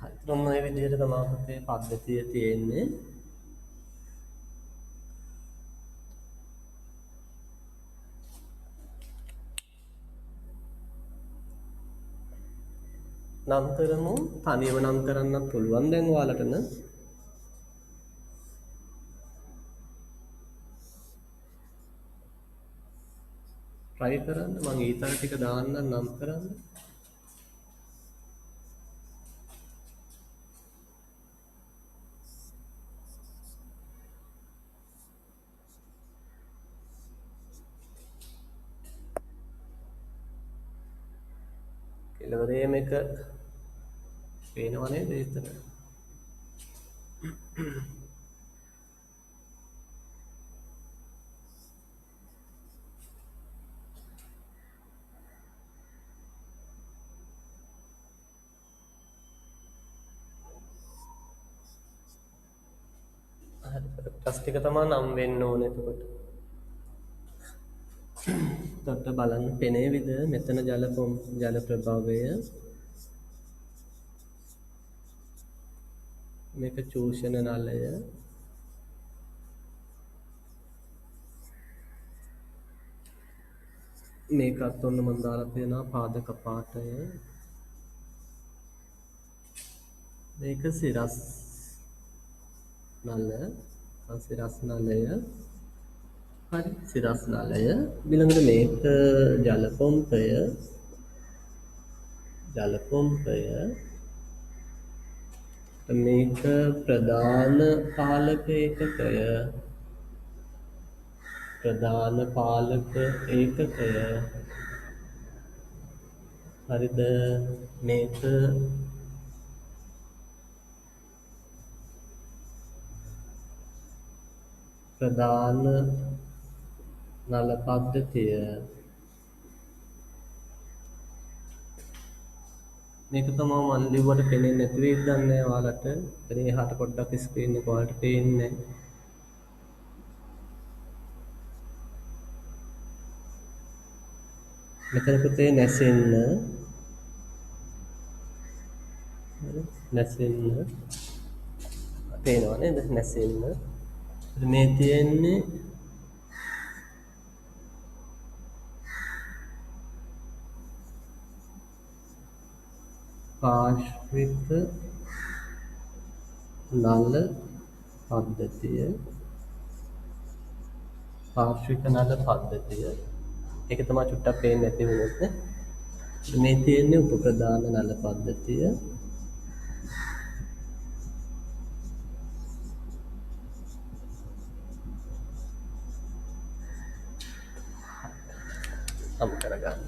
හරි. ඔන්න ඔය විදිහට තමයි අපේ පද්ධතිය තියෙන්නේ. නම් කරමු. තනියම නම් කරන්නත් පුළුවන් දැන් ඔයාලට න. try කරන්න. මම ඊතර ටික දාන්න නම් කරන්න. කෙළවරේ මේක පේනව නේද එතන? කොටස් ටික තමයි නම් වෙන්න ඕනේ එතකොට. එතකොට බලන්න පෙනේවිද මෙතන ජල ප්‍රභවය මේක චූෂණ නලය මේකත් ඔන්න මම දාලා තියෙනවා පාදක පාඨය මේක සිරස් නල සිරස් නලය හරි සිරස් නලය ඊළඟට මේක ජල පොම්පය මේක ප්‍රධාන පාලක ඒකකය හරිද මේක ප්‍රධාන නල පද්ධතිය මේක තමයි මන් ලිව්වට පේන්නේ නැති වෙයිද දන්නේ ඔයාලට. එතන එහාට පොඩ්ඩක් ස්ක්‍රීන් එක ඔයාලට පේන්නේ. මෙතන පුතේ නැසෙන්න පේනව නේද නැසෙන්න. මේ තියෙන්නේ පාර්ශ්වික නල පද්ධතිය ඒක තමයි චුට්ටක් පේන්නේ නැති වුණොත් මේ තියෙන්නේ උපප්‍රදාන නල පද්ධතිය සම් කරගන්න.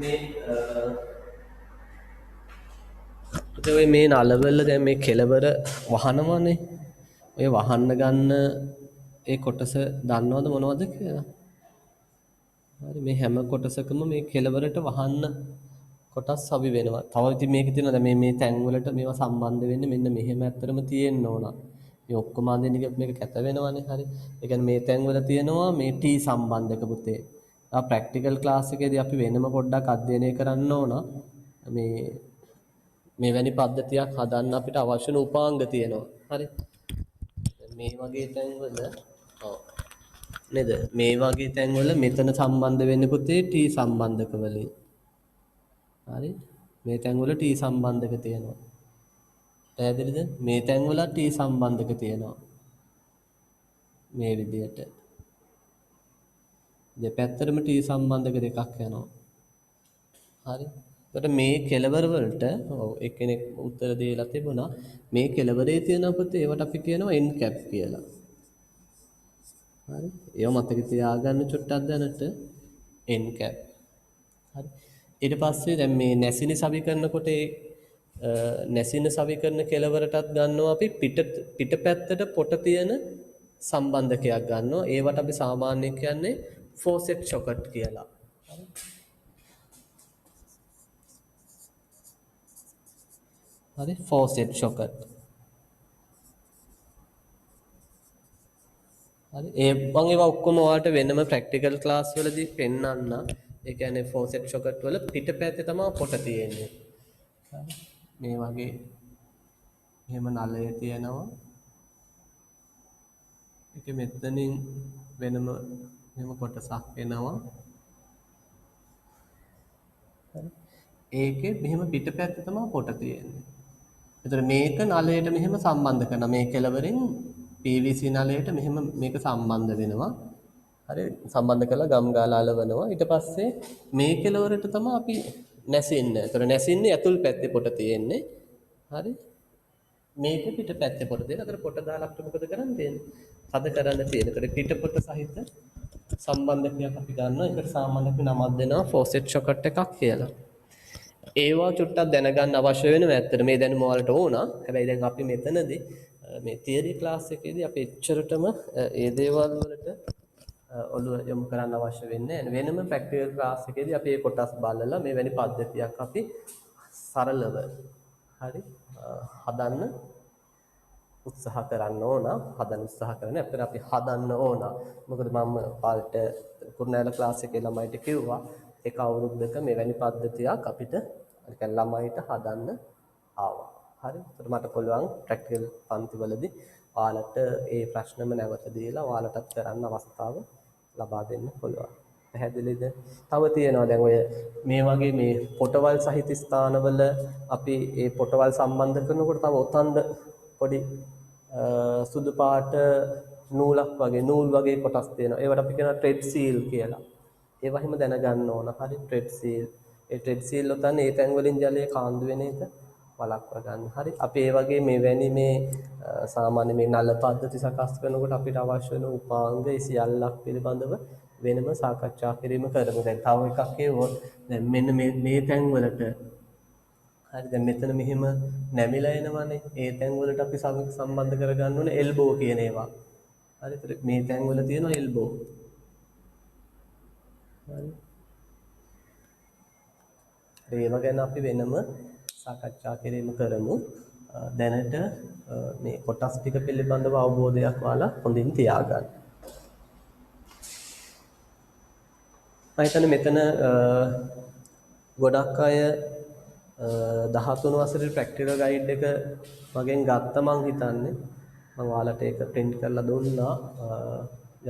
මේ ඔය මේ නලවල දැන් මේ කෙලවර වහනවනේ. ඔය වහන්න ගන්න ඒ කොටස දන්නවද මොනවද කියලා? හරි මේ හැම කොටසකම මේ කෙලවරට වහන්න කොටස් අපි වෙනවා. තව ඉතින් මේකේ තියෙනවා දැන් මේ තැන් වලට මේවා සම්බන්ධ වෙන්නේ මෙන්න මෙහෙම ඇත්තටම තියෙන්න ඕන. මේ ඔක්කොම අදින්න ගියොත් මේක කැත වෙනවනේ. හරි. ඒ කියන්නේ මේ තැන් වල තියෙනවා මේ T සම්බන්ධක පුතේ. ප්‍රැක්ටිකල් ක්ලාස් එකේදී අපි වෙනම පොඩ්ඩක් අධ්‍යයනය කරන්න ඕන. මේ මෙවැනි පද්ධතියක් හදන්න අපිට අවශ්‍ය වෙන උපාංග තියෙනවා. හරි. මේ වගේ තැන්වල ඔව් නේද? මේ වගේ තැන්වල මෙතන සම්බන්ධ වෙන්නේ පුතේ T සම්බන්ධක වලින්. හරි. මේ තැන්වල T සම්බන්ධක තියෙනවා. පැහැදිලිද? මේ තැන්වල T සම්බන්ධක තියෙනවා. මේ විදිහට. දෙපැත්තටම T සම්බන්ධක දෙකක් යනවා. හරි. එතකොට මේ කෙලවර වලට ඔව් එක්කෙනෙක් උත්තර දීලා තිබුණා. මේ කෙලවරේ තියෙන පුතේ ඒවට අපි කියනවා n cap කියලා. හරි. ඒව මතක තියාගන්න චුට්ටක් දැනට n cap. හරි. ඊට පස්සේ දැන් මේ නැසිනි සවිකරනකොට ඒ නැසින සවිකරන කෙලවරටත් ගන්නවා අපි පිටපැත්තට පොට තියෙන සම්බන්ධකයක් ගන්නවා. ඒවට අපි සාමාන්‍යයෙන් කියන්නේ ෆෝසෙට් සොකට් කියලා. හරි ෆෝසෙට් සොකට්. හරි ඒ මම ඒවා ඔක්කොම ඔයාලට වෙනම ප්‍රැක්ටිකල් ක්ලාස් වලදී පෙන්වන්න. ඒ කියන්නේ ෆෝසෙට් සොකට් වල පිටපැත්තේ තමයි පොට තියෙන්නේ. හරි මේ වගේ එහෙම නලය තියෙනවා. ඒක මෙතනින් වෙනම මෙහෙම කොටසක් එනවා. හරි ඒකේ මෙහෙම පිටපැත්තේ තමයි පොට තියෙන්නේ. ඒතර මේක නලයට මෙහෙම සම්බන්ධ කරනවා. මේ කෙලවරින් PVC නලයට මෙහෙම මේක සම්බන්ධ වෙනවා. හරි සම්බන්ධ කරලා ගම් ගාලා අලවනවා. ඊට පස්සේ මේ කෙලවරට තමයි අපි නැසින්නේ. ඒතර නැසින්නේ ඇතුල් පැත්තේ පොට තියෙන්නේ. හරි මේක පිට පැත්තේ පොට දෙන. අතර පොට දාලා අපිට මොකද කරන්න තියෙන්නේ? හද කරන්න තියෙන. ඒකට පිට පොට සහිත සම්බන්ධකයක් අපි ගන්නවා. ඒකට සාමාන්‍යයෙන් අපි නමක් දෙනවා ෆෝසෙට් සොකට් එකක් කියලා. ඒවා චුට්ටක් දැනගන්න අවශ්‍ය වෙනවා. ඇත්තට මේ දැනුම වලට ඕන. හැබැයි දැන් අපි මෙතනදී මේ තියරි ක්ලාස් එකේදී අපි එච්චරටම ඒ දේවල් වලට ඔළුව යොමු කරන්න අවශ්‍ය වෙන්නේ නැහැ. වෙනම ප්‍රැක්ටිකල් ක්ලාස් එකේදී අපි මේ කොටස් බලලා මේ වැනි පද්ධතියක් අපි සරලව හරි හදන්න උත්සාහ කරන්න ඕන. හදන්න උත්සාහ කරන්නේ අපිට අපි හදන්න ඕන. මොකද මම පාල්ට කුරුණෑගල ක්ලාස් එකේ ළමයිට කිව්වා එක අවුරුද්දක මෙවැනි පද්ධතියක් අපිට ළමයිට හදන්න ආවා. හරි. ඒකට මට පුළුවන් ප්‍රැක්ටිකල් පන්තිවලදී ඔයාලට ඒ ප්‍රශ්නම නැවත දීලා ඔයාලටත් කරන්න අවස්ථාව ලබා දෙන්න පුළුවන්. පැහැදිලිද? තව තියෙනවා දැන් ඔය මේ වගේ මේ පොටවල් සහිත ස්ථානවල අපි ඒ පොටවල් සම්බන්ධ කරනකොට තව ඔතන්ද පොඩි සුදු පාට නූලක් වගේ නූල් වගේ කොටස් තියෙනවා. ඒවට අපි කියනවා ට්‍රෙඩ් සීල් කියලා. ඒවා හිම දැනගන්න ඕන. හරි ට්‍රෙඩ් සීල්. ඒ ට්‍රෙඩ් සීල් ඔතන ඒ තැන් වලින් ජලය කාන්දු වෙන එක වළක්වා ගන්න. හරි. අපි ඒ වගේ මේවැනි මේ සාමාන්‍ය මේ නල පද්ධති සකස් කරනකොට අපිට අවශ්‍ය වෙන උපාංග ඒ සියල්ලක් පිළිබඳව වෙනම සාකච්ඡා කිරීම කරමු. දැන් තව එකක් කියවොත් දැන් මෙන්න මේ තැන් වලට හරි දැන් මෙතන මෙහෙම නැමිලා එනවනේ. ඒ තැන් වලට අපි සම්බන්ධ කරගන්න ඕනේ එල්බෝ කියන ඒවා. හරි. ඒතර මේ තැන් වල තියෙනවා එල්බෝ. හරි. ඒව ගැන අපි වෙනම සාකච්ඡා කිරීම කරමු. දැනට මේ කොටස් ටික පිළිබඳව අවබෝධයක් ඔයාලා හොඳින් තියාගන්න. මම හිතන්නේ මෙතන ගොඩක් අය 13 වසරේ ප්‍රැක්ටිකල් ගයිඩ් එක මගෙන් ගත්ත මං හිතන්නේ. මම ඔයාලට ඒක print කරලා දුන්නා.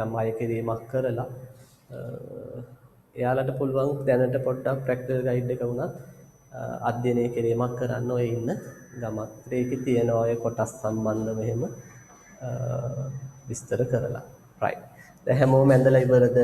යම් අය කිරීමක් කරලා එයාලට පුළුවන් දැනට පොඩ්ඩක් ප්‍රැක්ටිකල් ගයිඩ් එක වුණත් අධ්‍යයනය කිරීමක් කරන්න ඔය ඉන්න ගමත්. ඒකේ තියෙන ඔය කොටස් සම්බන්ධව එහෙම විස්තර කරලා. right. දැන් හැමෝම ඇඳලා ඉවරද?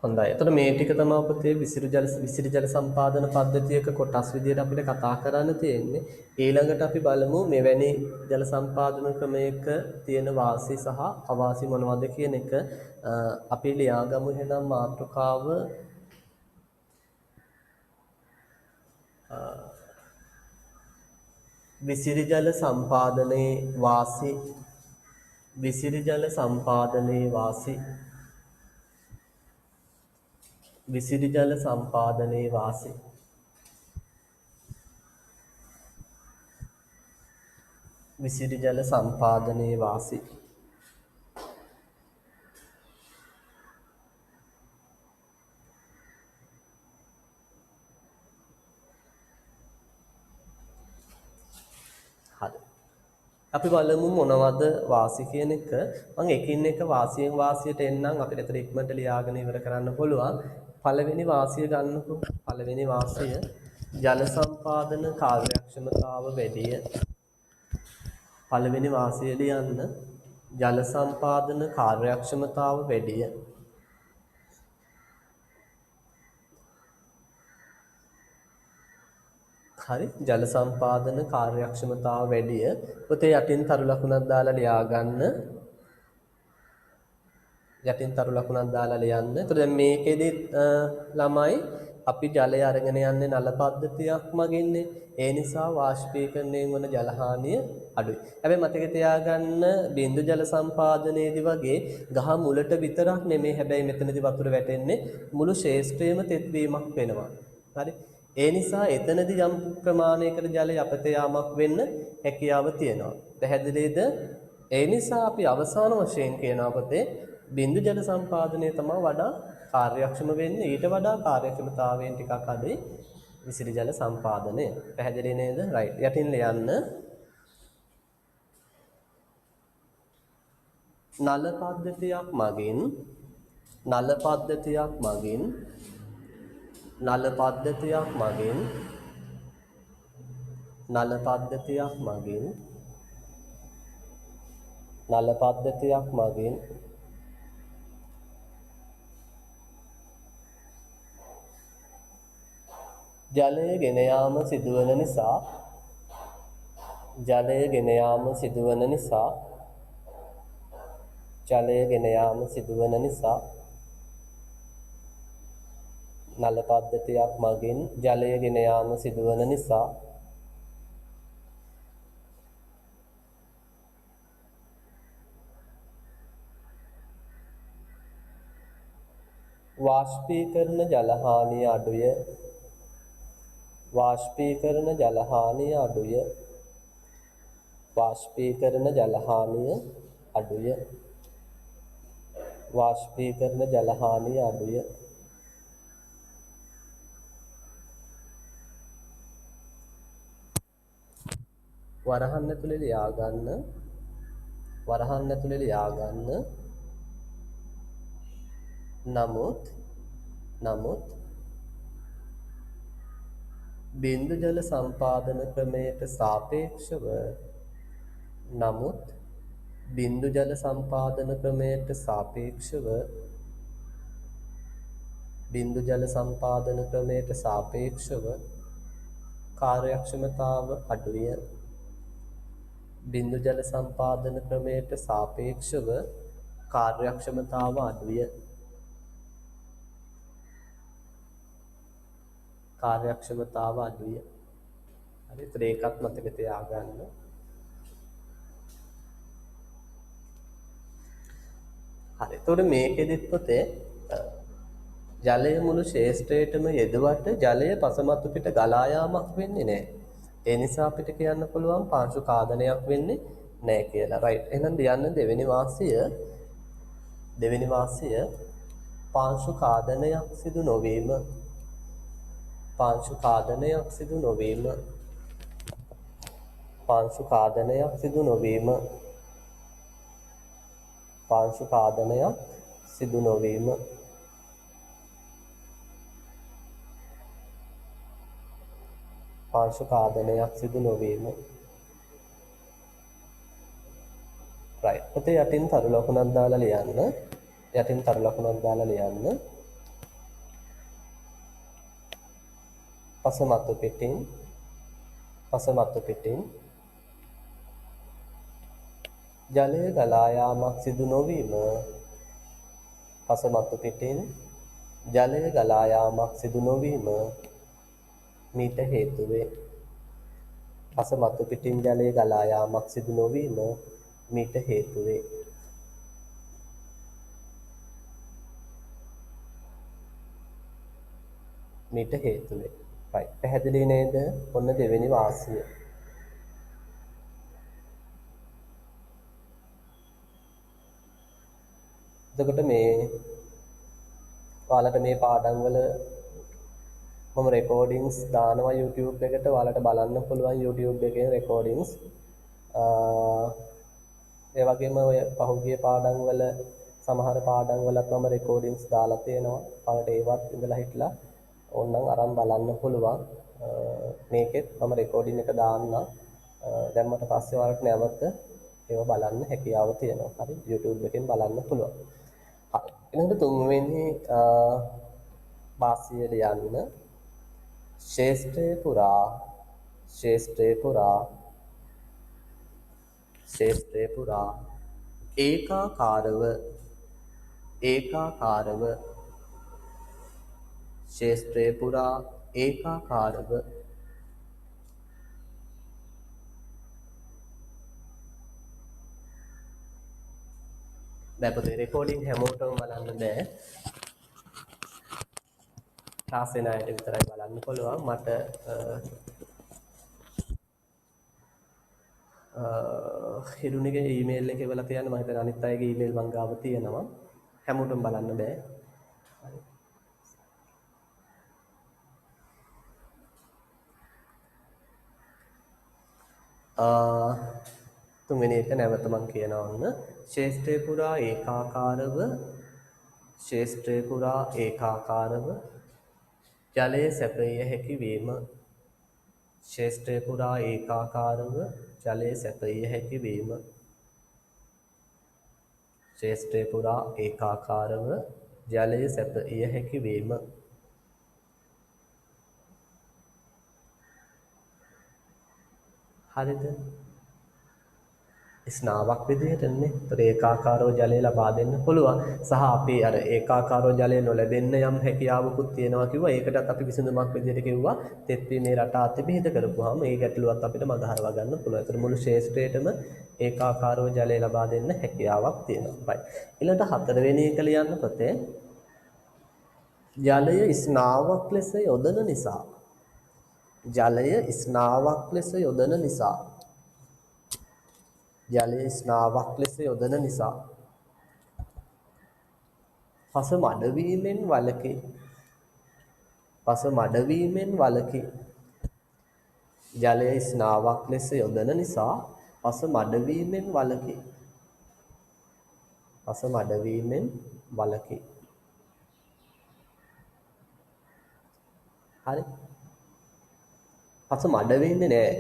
හොඳයි. එතකොට මේ ටික තමයි පුතේ විසිරි ජල සම්පාදන පද්ධතියක කොටස් විදියට අපිට කතා කරන්න තියෙන්නේ. ඊළඟට අපි බලමු මෙවැනි ජල සම්පාදන ක්‍රමයක තියෙන වාසි සහ අවාසි මොනවද කියන එක. අපි ලියාගමු එහෙනම් මාතෘකාව විසිරි ජල සම්පාදනයේ වාසි විසිරි ජල සම්පාදනයේ වාසි විසිරි ජල සම්පාදනයේ වාසි විසිරි ජල සම්පාදනයේ වාසි හරි. අපි බලමු මොනවද වාසි කියන එක. මම එකින් එක වාසියෙන් වාසියට එන්නම් අපිට ඒතර ඉක්මනට ලියාගෙන ඉවර කරන්න පුළුවන්. පළවෙනි වාසිය ගන්නකො. පළවෙනි වාසිය ජල සම්පාදන කාර්යක්ෂමතාව වැඩිය. පළවෙනි වාසිය ලියන්න ජල සම්පාදන කාර්යක්ෂමතාව වැඩිය. හරි ජල සම්පාදන කාර්යක්ෂමතාව වැඩිය. පොතේ යටින් තරු ලකුණක් දාලා ලියා ගන්න. යටින් තරු ලකුණක් දාලා ලියන්න. එතකොට දැන් මේකෙදි ළමයි අපි ජලය අරගෙන යන්නේ නල පද්ධතියක් මගින්නේ. ඒ නිසා වාෂ්පීකරණයෙන් වන ජල හානිය අඩුයි. හැබැයි මතක තියාගන්න බිඳු ජල සම්පාදනයේදී වගේ ගහ මුලට විතරක් නෙමෙයි හැබැයි මෙතනදී වතුර වැටෙන්නේ මුළු ශේෂ්ත්‍රයේම තෙත්වීමක් වෙනවා. හරි. ඒ නිසා එතනදී යම් ප්‍රමාණයකට ජලය අපත යාමක් වෙන්න හැකියාව තියෙනවා. පැහැදිලිද? ඒ නිසා අපි අවසාන වශයෙන් කියනවා පොතේ බිඳු ජල සම්පාදනය තමයි වඩා කාර්යක්ෂම වෙන්නේ. ඊට වඩා කාර්යක්ෂමතාවයෙන් ටිකක් අඩුයි විසිරි ජල සම්පාදනය. පැහැදිලි නේද? රයිට්. යටින් ලියන්න නල පද්ධතියක් මගින් නල පද්ධතියක් මගින් නල පද්ධතියක් මගින් නල පද්ධතියක් මගින් නල පද්ධතියක් මගින් ජලය ගෙන යාම සිදුවන නිසා ජලය ගෙන යාම සිදුවන නිසා ජලය ගෙන යාම සිදුවන නිසා නල පද්ධතියක් මගින් ජලය ගෙන යාම සිදුවන නිසා වාෂ්පීකරණ ජල හානිය අඩුය. වාෂ්පීකරණ ජල හානිය අඩුය. වාෂ්පීකරණ ජල හානිය අඩුය. වාෂ්පීකරණ ජල හානිය අඩුය. වරහන් ඇතුලේ ලියා ගන්න. වරහන් ඇතුලේ ලියා ගන්න. නමුත් බිඳු ජල සම්පාදන ක්‍රමයට සාපේක්ෂව නමුත් බිඳු ජල සම්පාදන ක්‍රමයට සාපේක්ෂව බිඳු ජල සම්පාදන ක්‍රමයට සාපේක්ෂව කාර්යක්ෂමතාව අඩුය. බිඳු ජල සම්පාදන ක්‍රමයට සාපේක්ෂව කාර්යක්ෂමතාව අඩුය. කාර්යක්ෂමතාව අඩුය. හරි ඒකත් මතක තියාගන්න. හරි එතකොට මේකෙදිත් පොතේ ජලය මුළු ශේෂ්ත්‍රයටම යෙදුවට ජලය පසමත්තු පිට ගලා යාමක් වෙන්නේ නැහැ. ඒ නිසා අපිට කියන්න පුළුවන් පාංශු කාදනයක් වෙන්නේ නැහැ කියලා. රයිට්. එහෙනම් ලියන්න දෙවෙනි වාසිය පාංශු කාදනයක් සිදු නොවීම. පාංශු කාදනයක් සිදු නොවීම. පාංශු කාදනයක් සිදු නොවීම. පාංශු කාදනයක් සිදු නොවීම. පාංශු කාදනයක් සිදු නොවීම. රයිට්. පොතේ යටින් තරු ලකුණක් දාලා ලියන්න. යටින් තරු ලකුණක් දාලා ලියන්න. පසමත්තු පිටින් ජලය ගලා යාමක් සිදු නොවීම පසමත්තු පිටින් ජලය ගලා යාමක් සිදු නොවීම මීට හේතු වේ. පසමත්තු පිටින් ජලය ගලා යාමක් සිදු නොවීම මීට හේතු වේ. මීට හේතු වේ. right. පැහැදිලි නේද? ඔන්න දෙවෙනි වාසිය. එතකොට මේ ඔයාලට මේ පාඩම් වල මම රෙකෝඩින්ග්ස් දානවා YouTube එකට. ඔයාලට බලන්න පුළුවන් YouTube එකේ රෙකෝඩින්ග්ස්. ඒ වගේම ඔය පහුගිය පාඩම් වල සමහර පාඩම් වලත් මම රෙකෝඩින්ග්ස් දාලා තියෙනවා. ඔයාලට ඒවත් ඉඳලා හිටලා ඕනනම් අරන් බලන්න පුළුවන්. මේකෙත් මම රෙකෝඩින් එක දාන්නම්. දැම්මට පස්සේ ඔයාලට නැවත ඒව බලන්න හැකියාව තියෙනවා. හරි YouTube එකෙන් බලන්න පුළුවන්. හරි. ඊළඟට තුන්වෙනි වාසිය ලියන්න. ශේෂ්ත්‍රේ පුරා ඒකාකාරව ශේෂ්ත්‍රේ පුරා ඒකාකාරව දැන් පොතේ රෙකෝඩින් හැමෝටම බලන්න බෑ. ක්ලාස් වෙන අයට විතරයි බලන්න පුළුවන්. මට හිරුණිගේ ඊමේල් එකේ වල තියන්න මම හිතන අනිත් අයගේ ඊමේල් මං ගාව තියෙනවා. හැමෝටම බලන්න බෑ. හරි. තුන්වෙනි එක නැවත මං කියනවා ඔන්න. ශේෂ්ත්‍රේ පුරා ඒකාකාරව ජලය සැපිය හැකි වීම. ශේෂ්ත්‍රේ පුරා ඒකාකාරව ජලය සැපිය හැකි වීම. ශේෂ්ත්‍රේ පුරා ඒකාකාරව ජලය සැපිය හැකි වීම. හරිද? ස්නාවක් විදිහටනේ. ඒතර ඒකාකාරව ජලය ලබා දෙන්න පුළුවන්. සහ අපි අර ඒකාකාරව ජලය නොලැබෙන්න යම් හැකියාවකුත් තියෙනවා කිව්වා. ඒකටත් අපි විසඳුමක් විදිහට කිව්වා තෙත්වීමේ රටා අතිපිහිට කරපුවාම ඒ ගැටලුවත් අපිට මගහරවා ගන්න පුළුවන්. ඒතර මුළු ශේෂ්ත්‍රයටම ඒකාකාරව ජලය ලබා දෙන්න හැකියාවක් තියෙනවා. right. ඊළඟට හතරවෙනි එක ලියන්න පොතේ. ජලය ස්නාවක් ලෙස යොදන නිසා ජලය ස්නාවක් ලෙස යොදන නිසා පස මඩවීමෙන් වළකි. ජලය ස්නාවක් ලෙස යොදන නිසා පස මඩවීමෙන් වළකි. හරි. පස මඩ වෙන්නේ නැහැ.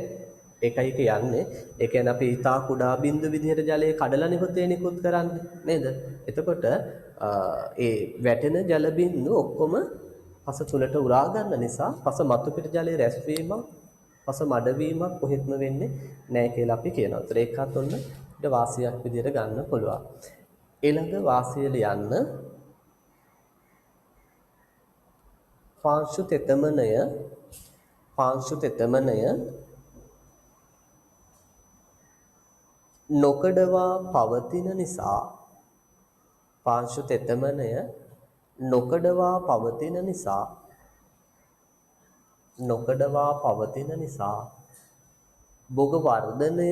ඒකයි කියන්නේ. ඒ කියන්නේ අපි ඊතා කුඩා බින්දු විදිහට ජලය කඩලා නිකුත් කරන්නේ නේද? එතකොට ඒ වැටෙන ජල බින්දු ඔක්කොම පස තුලට උරා ගන්න නිසා පස මතු පිට ජලයේ රැස්වීමක්, පස මඩ වීමක් කොහෙත්ම වෙන්නේ නැහැ කියලා අපි කියනවා. ඒතර ඒකත් ඔන්න ඊට වාසියක් විදිහට ගන්න පුළුවන්. ඊළඟ වාසිය ලියන්න. පාංශු තෙතමනය නොකඩවා පවතින නිසා බොග වර්ධනය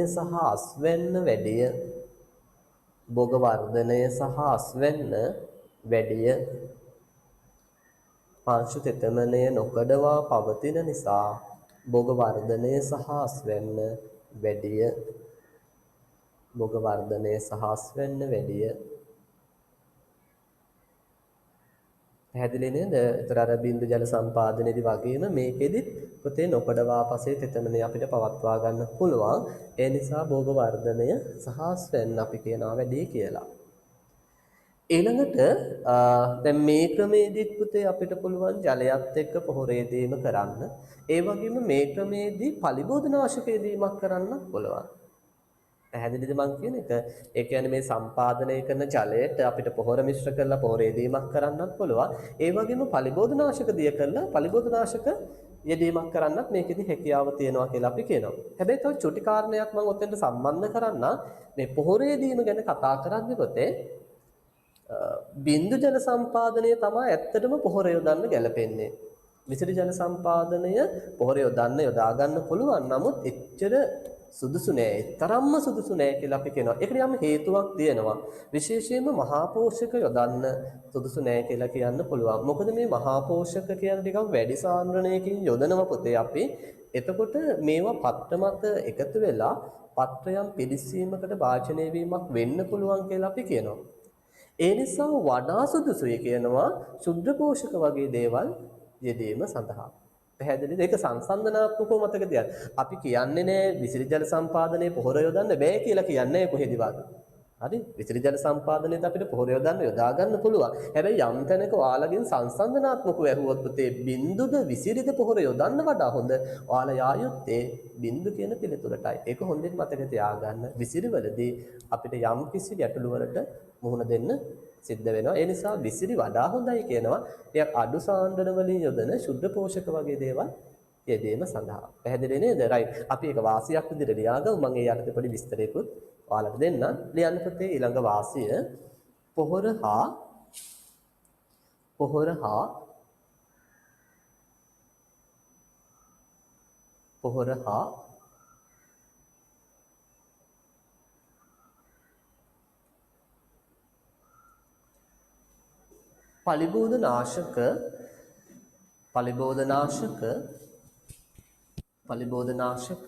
සහ අස්වැන්න වැඩිය. පාංශු තෙතමනය නොකඩවා පවතින නිසා බොග වර්ධනය සහ අස්වැන්න වැඩිය. පැහැදිලි නේද? ඒතර අර බින්දු ජල සම්පාදනයේදී වගේම මේකෙදිත් පොතේ නොකඩවා පසේ තෙතමනය අපිට පවත්වා ගන්න පුළුවන්. ඒ නිසා භෝග වර්ධනය සහ ස්වැන්න අපි කියනවා වැඩි කියලා. ඊළඟට දැන් මේ ක්‍රමේදීත් පුතේ අපිට පුළුවන් ජලයත් එක්ක පොහොරේ දීම කරන්න. ඒ වගේම මේ ක්‍රමේදී පලිබෝධනාශකයේ දීමක් කරන්නත් පුළුවන්. පැහැදිලිද මං කියන එක? ඒ කියන්නේ මේ සම්පාදනය කරන ජලයට අපිට පොහොර මිශ්‍ර කරලා පොහොරේ දීමක් කරන්නත් පුළුවන්. ඒ වගේම පලිබෝධනාශක දිය කරලා පලිබෝධනාශක යෙදීමක් කරන්නත් මේකෙදි හැකියාව තියෙනවා කියලා අපි කියනවා. හැබැයි තව චුටි කාරණයක් මම ඔතෙන්ට සම්බන්ධ කරන්න මේ පොහොරේ දීම ගැන කතා කරද්දී පොතේ බින්දු ජල සම්පාදනය තමයි ඇත්තටම පොහොර යොදන්න ගැලපෙන්නේ. විසිරි ජල සම්පාදනය පොහොර යොදා ගන්න පුළුවන්. නමුත් එච්චර සුදුසු නෑ. තරම්ම සුදුසු නෑ කියලා අපි කියනවා. ඒකට යම් හේතුවක් තියෙනවා. විශේෂයෙන්ම මහා පෝෂක යොදන්න සුදුසු නෑ කියලා කියන්න පුළුවන්. මොකද මේ මහා පෝෂක කියන්නේ ටිකක් වැඩි සාන්ද්‍රණයකින් යොදනවා පුතේ අපි. එතකොට මේවා පත්‍ර මත එකතු වෙලා පත්‍රයන් පිළිස්සීමකට වාචනය වීමක් වෙන්න පුළුවන් කියලා අපි කියනවා. ඒ නිසා වඩා සුදුසුයි කියනවා ශුද්ධ පෝෂක වගේ දේවල් යෙදීම සඳහා. පැහැදිලිද? ඒක සංසන්දනාත්මකව මතක තියාගන්න. අපි කියන්නේ නෑ විසිරි ජල සම්පාදනයේ පොහොර යොදන්න බෑ කියලා කියන්නේ කොහෙදිවත්. හරි? විසිරි ජල සම්පාදනයේත් අපිට පොහොර යොදා ගන්න පුළුවන්. හැබැයි යම් තැනක ඔයාලගෙන් සංසන්දනාත්මකව ඇහුවොත් පුතේ බින්දුද විසිරිද පොහොර යොදන්න වඩා හොඳ ඔයාලා යා යුත්තේ බින්දු කියන පිළිතුරටයි. ඒක හොඳින් මතක තියාගන්න. විසිරිවලදී අපිට යම් කිසි ගැටලු වලට මුහුණ දෙන්න සිද්ධ වෙනවා. ඒ නිසා විසිරි වඩා හොඳයි කියනවා. ටිකක් අඩු සාන්ද්‍රණ වලින් යොදන ශුද්ධ පෝෂක වගේ දේවල් යෙදීම සඳහා. පැහැදිලි නේද? රයිට්. අපි ඒක වාසියක් විදිහට ලියාගමු. මම ඒ යටතේ පොඩි විස්තරයකුත් ඔයාලට දෙන්නම්. ලියන්න පුතේ ඊළඟ වාසිය පොහොර හා පලිබෝධනාශක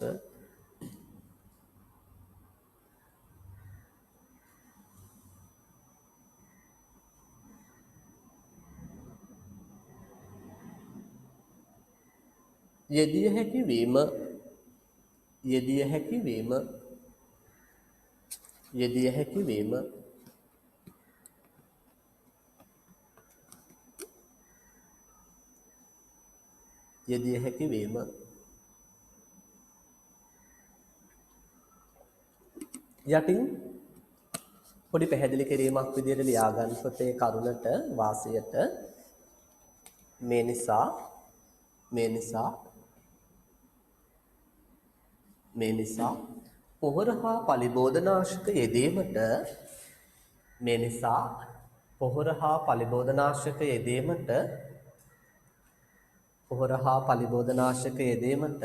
යෙදිය හැකි වීම යටින් පොඩි පැහැදිලි කිරීමක් විදිහට ලියාගන්න පොතේ කරුණට වාසියට මේ නිසා පොහොර හා පලිබෝධනාශක යෙදීමට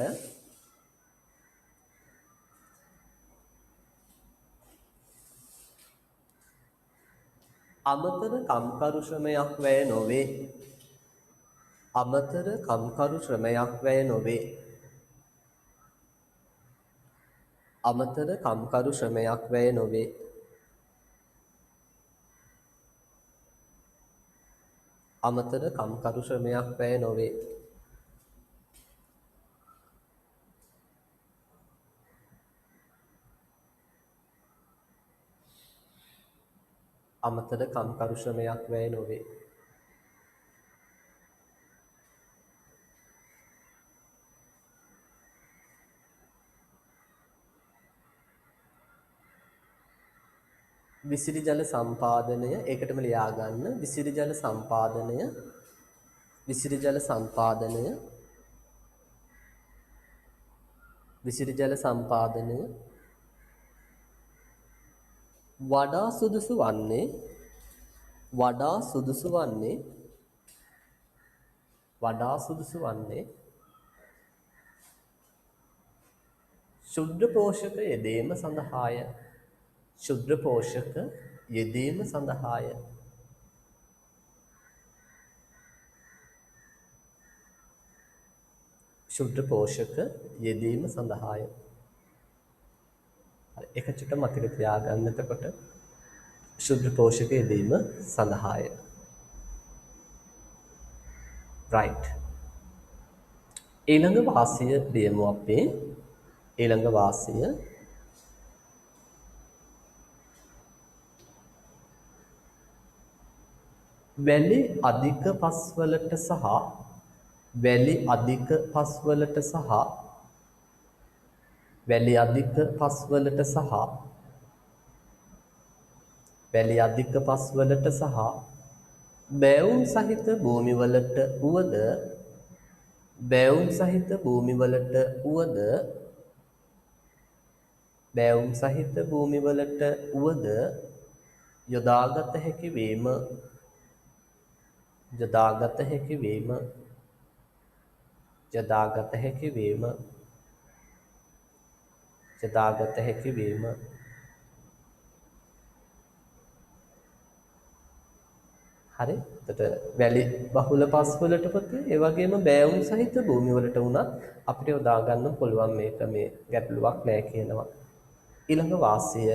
අමතර කම්කරු ශ්‍රමයක් වැය නොවේ. අමතර කම්කරු ශ්‍රමයක් වැය නොවේ. විසිරි ජල සම්පාදනය ඒකටම ලියා ගන්න. විසිරි ජල සම්පාදනය වඩා සුදුසු වන්නේ ශුද්ධ පෝෂක යෙදීම සඳහාය. ශුද්ධ පෝෂක යෙදීම සඳහාය. හරි එක චුට්ට මතක තියාගන්න. එතකොට ශුද්ධ පෝෂක යෙදීම සඳහාය. right. ඊළඟ වාසිය ලියමු අපි. ඊළඟ වාසිය වැලි අධික පස්වලට සහ වැලි අධික පස්වලට සහ වැලි අධික පස්වලට සහ වැලි අධික පස්වලට සහ බැවුම් සහිත භූමිවලට වුවද බැවුම් සහිත භූමිවලට වුවද බැවුම් සහිත භූමිවලට වුවද යොදාගත හැකි වීම යොදාගත හැකි වීම යොදාගත හැකි වීම යොදාගත හැකි වීම හරි එතකොට වැලි බහුල පස්වලට පොතේ ඒ වගේම බෑවුම් සහිත භූමිවලට වුණත් අපිට යොදා ගන්න පුළුවන් මේක මේ ගැටලුවක් නෑ කියනවා ඊළඟ වාසිය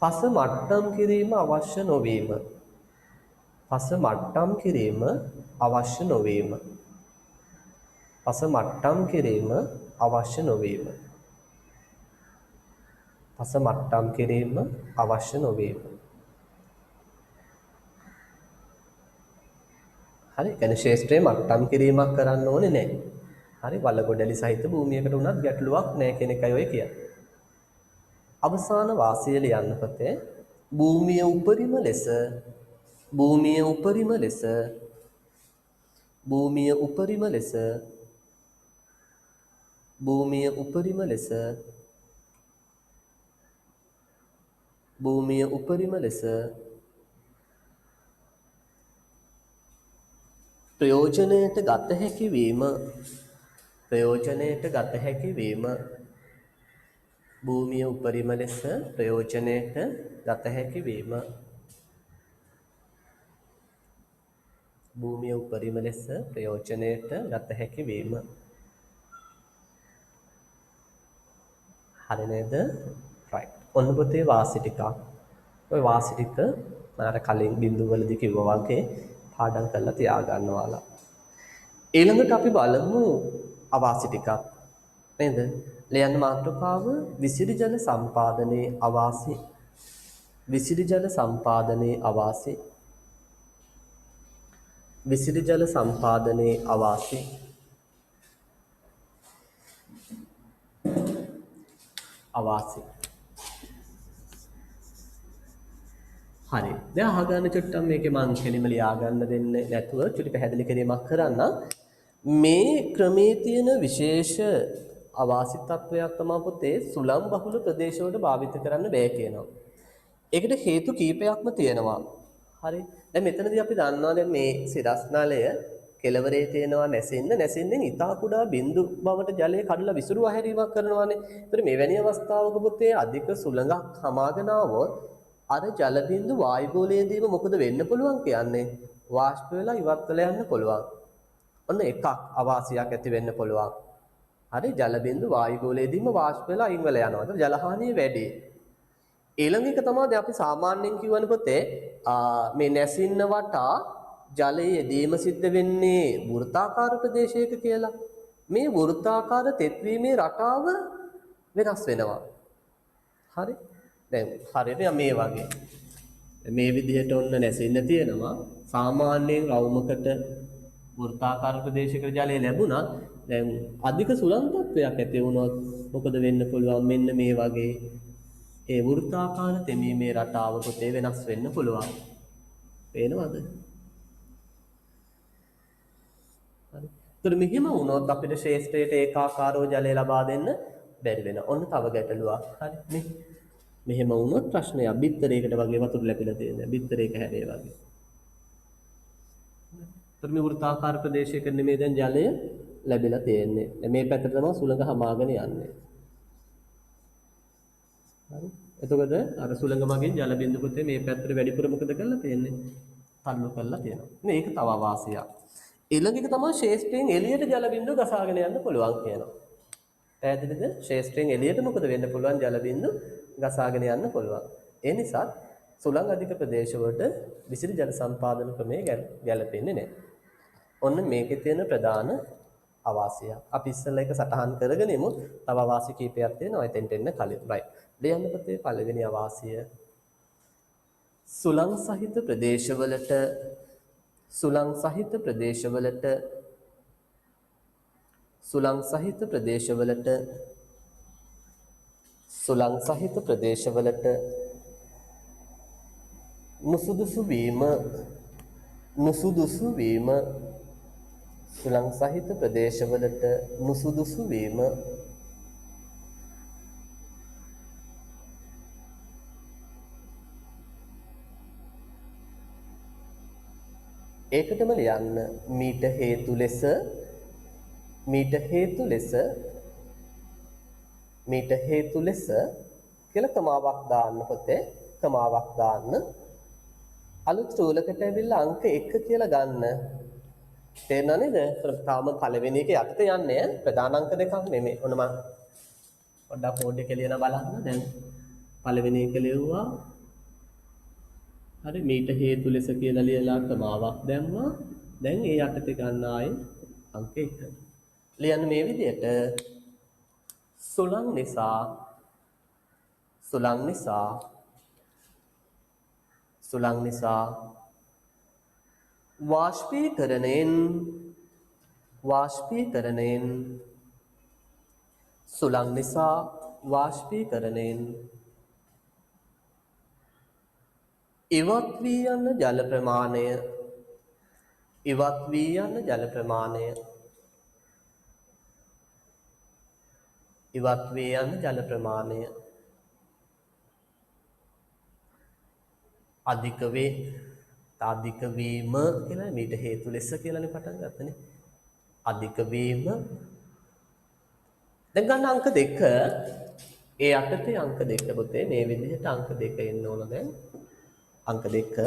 පස මට්ටම් කිරීම අවශ්‍ය නොවීම පස මට්ටම් කිරීම අවශ්‍ය නොවීම පස මට්ටම් කිරීම අවශ්‍ය නොවීම පස මට්ටම් කිරීම අවශ්‍ය නොවීම හරි කියන්නේ ශේෂ්ත්‍රයේ මට්ටම් කිරීමක් කරන්න ඕනේ නැහැ හරි වලගොඩලි සහිත භූමියකට උනත් ගැටලුවක් නැහැ කියන එකයි ඔය කියන්නේ අවසාන වාසිය ලියන්න පතේ භූමිය උපරිම ලෙස භූමිය උපරිම ලෙස භූමිය උපරිම ලෙස භූමිය උපරිම ලෙස භූමිය උපරිම ලෙස ප්‍රයෝජනයට ගත හැකි වීම ප්‍රයෝජනයට ගත හැකි වීම භූමිය උපරිම ලෙස ප්‍රයෝජනයට ගත හැකි වීම භූමිය උපරිම ලෙස ප්‍රයෝජනයට ගත හැකි වීම හරි නේද right ඔන්න පුතේ වාසි ටිකක් ඔය වාසි ටික මම කලින් බිඳු වලදී කිව්වා වගේ පාඩම් කරලා තියා ගන්නවාලා ඊළඟට අපි බලමු අවාසි ටිකක් නේද ලියන්න මාතෘකාව විසිරි ජල සම්පාදනයේ අවාසි විසිරි ජල සම්පාදනයේ අවාසි විසිරි ජල සම්පාදනයේ අවාසි අවාසි හරි දැන් අහගන්න චුට්ටක් මේකේ මං කෙලිම ලියා ගන්න දෙන්නේ නැතුව චුටි පැහැදිලි කිරීමක් කරන්න මේ ක්‍රමයේ තියෙන විශේෂ අවාසි තත්වයක් තමයි පුතේ සුළං බහුල ප්‍රදේශවලට භාවිත කරන්න බෑ කියනවා. ඒකට හේතු කීපයක්ම තියෙනවා. හරි. දැන් මෙතනදී අපි දන්නවා දැන් මේ සිරස් නලය කෙළවරේ තියෙනවා නැසෙන්න ඉතා කුඩා බිඳු බවට ජලය කඩලා විසිරුවා හැරීමක් කරනවානේ. ඒතර මෙවැනි අවස්ථාවක පුතේ අධික සුළඟක් හමාගෙන આવොත් අර ජල බිඳු වායුගෝලයේදීම මොකද වෙන්න පුළුවන් කියන්නේ? වාෂ්ප වෙලා ඉවත් වෙලා යන්න පුළුවන්. ඔන්න එකක් අවාසියක් ඇති වෙන්න පුළුවන්. හරි ජල බිඳු වායුගෝලයේදීම වාෂ්ප වෙලා අයින් වෙලා යනවා. ඒතර ජල හානිය වැඩි. ඊළඟ එක තමයි දැන් අපි සාමාන්‍යයෙන් කියවන පොතේ මේ නැසින්න වටා ජලයේ යෙදීම සිද්ධ වෙන්නේ වෘත්තාකාර ප්‍රදේශයක කියලා. මේ වෘත්තාකාර තෙත්වීමේ රටාව වෙනස් වෙනවා. හරි? දැන් හරියට මේ වගේ. මේ විදිහට ඔන්න නැසින්න තියෙනවා. සාමාන්‍යයෙන් රවුමකට වෘත්තාකාර ප්‍රදේශයක ජලය ලැබුණා. දැන් අධික සුළං තත්වයක් ඇති වුණොත් මොකද වෙන්න පුළුවන්? මෙන්න මේ වගේ ඒ වෘත්තාකාර තෙමීමේ රටාව පොතේ වෙනස් වෙන්න පුළුවන්. පේනවද? හරි. ඒතර මෙහිම වුණොත් අපිට ශේෂ්ත්‍රයට ඒකාකාරව ජලය ලබා දෙන්න බැරි වෙනවා. ඔන්න තව ගැටලුවක්. හරි. මෙහෙම වුණොත් ප්‍රශ්නයක්. බිත්තරයකට වගේ වතුර ලැබිලා තියෙනවා. බිත්තරයක හැරේ වගේ. ඒතර මේ වෘත්තාකාර ප්‍රදේශයක නෙමෙයි දැන් ජලය ලැබිලා තියෙන්නේ. මේ පැත්තට තමයි සුළඟ හමාගෙන යන්නේ. හරි. එතකොට අර සුළඟ මගින් ජල බිඳු පුතේ මේ පැත්තට වැඩිපුර මොකද කරලා තියෙන්නේ? තල්ලු කරලා තියෙනවා. මේක තව වාසියක්. ඊළඟ එක තමයි ශේෂ්ත්‍රයෙන් එළියට ජල බිඳු ගසාගෙන යන්න පුළුවන් කියනවා. පැහැදිලිද? ශේෂ්ත්‍රයෙන් එළියට මොකද වෙන්න පුළුවන්? ජල බිඳු ගසාගෙන යන්න පුළුවන්. ඒ නිසා සුළං අධික ප්‍රදේශවලට විසිරි ජල සම්පාදන ක්‍රමය ගැලපෙන්නේ නැහැ. ඔන්න මේකේ තියෙන ප්‍රධාන අවාසිය. අපි ඉස්සෙල්ලා එක සටහන් කරගෙන ඉමු. තව අවාසිය කීපයක් තියෙනවා. එතෙන්ට එන්න කලින්. right. ලියන්න පුතේ පළවෙනි අවාසිය. සුළං සහිත ප්‍රදේශවලට සුළං සහිත ප්‍රදේශවලට සුළං සහිත ප්‍රදේශවලට සුළං සහිත ප්‍රදේශවලට නුසුදුසු වීම නුසුදුසු වීම සුළං සහිත ප්‍රදේශවලට නුසුදුසු වීම ඒකටම ලියන්න මීට හේතු ලෙස මීට හේතු ලෙස මීට හේතු ලෙස කියලා කමාවක් දාන්න පොතේ කමාවක් දාන්න අලුත් රූලකට ඇවිල්ලා අංක 1 කියලා ගන්න තේරෙනව නේද? තාම පළවෙනි එක යටට යන්නේ ප්‍රධාන අංක දෙකක් නෙමෙයි. ඔන්න මම පොඩ්ඩක් බෝඩ් එකේ ලියන බලන්න. දැන් පළවෙනි එක ලියුවා. හරි මීට හේතු ලෙස කියලා ලියලා කමාවක් දැම්මා. දැන් ඒ යටට ගන්න ආයේ අංක 1. ලියන්න මේ විදිහට සුළං නිසා සුළං නිසා සුළං නිසා වාෂ්පීකරණයෙන් සුළං නිසා වාෂ්පීකරණයෙන් ඉවත් වී යන ජල ප්‍රමාණය ඉවත් වී යන ජල ප්‍රමාණය ඉවත් වී යන ජල ප්‍රමාණය අධික වේ අධික වීම කියලා මීට හේතු ලෙස කියලානේ පටන් ගත්තනේ අධික වීම දැන් ගන්න අංක 2 ඒ යටතේ අංක 2 පුතේ මේ විදිහට අංක 2 එන්න ඕන දැන් අංක 2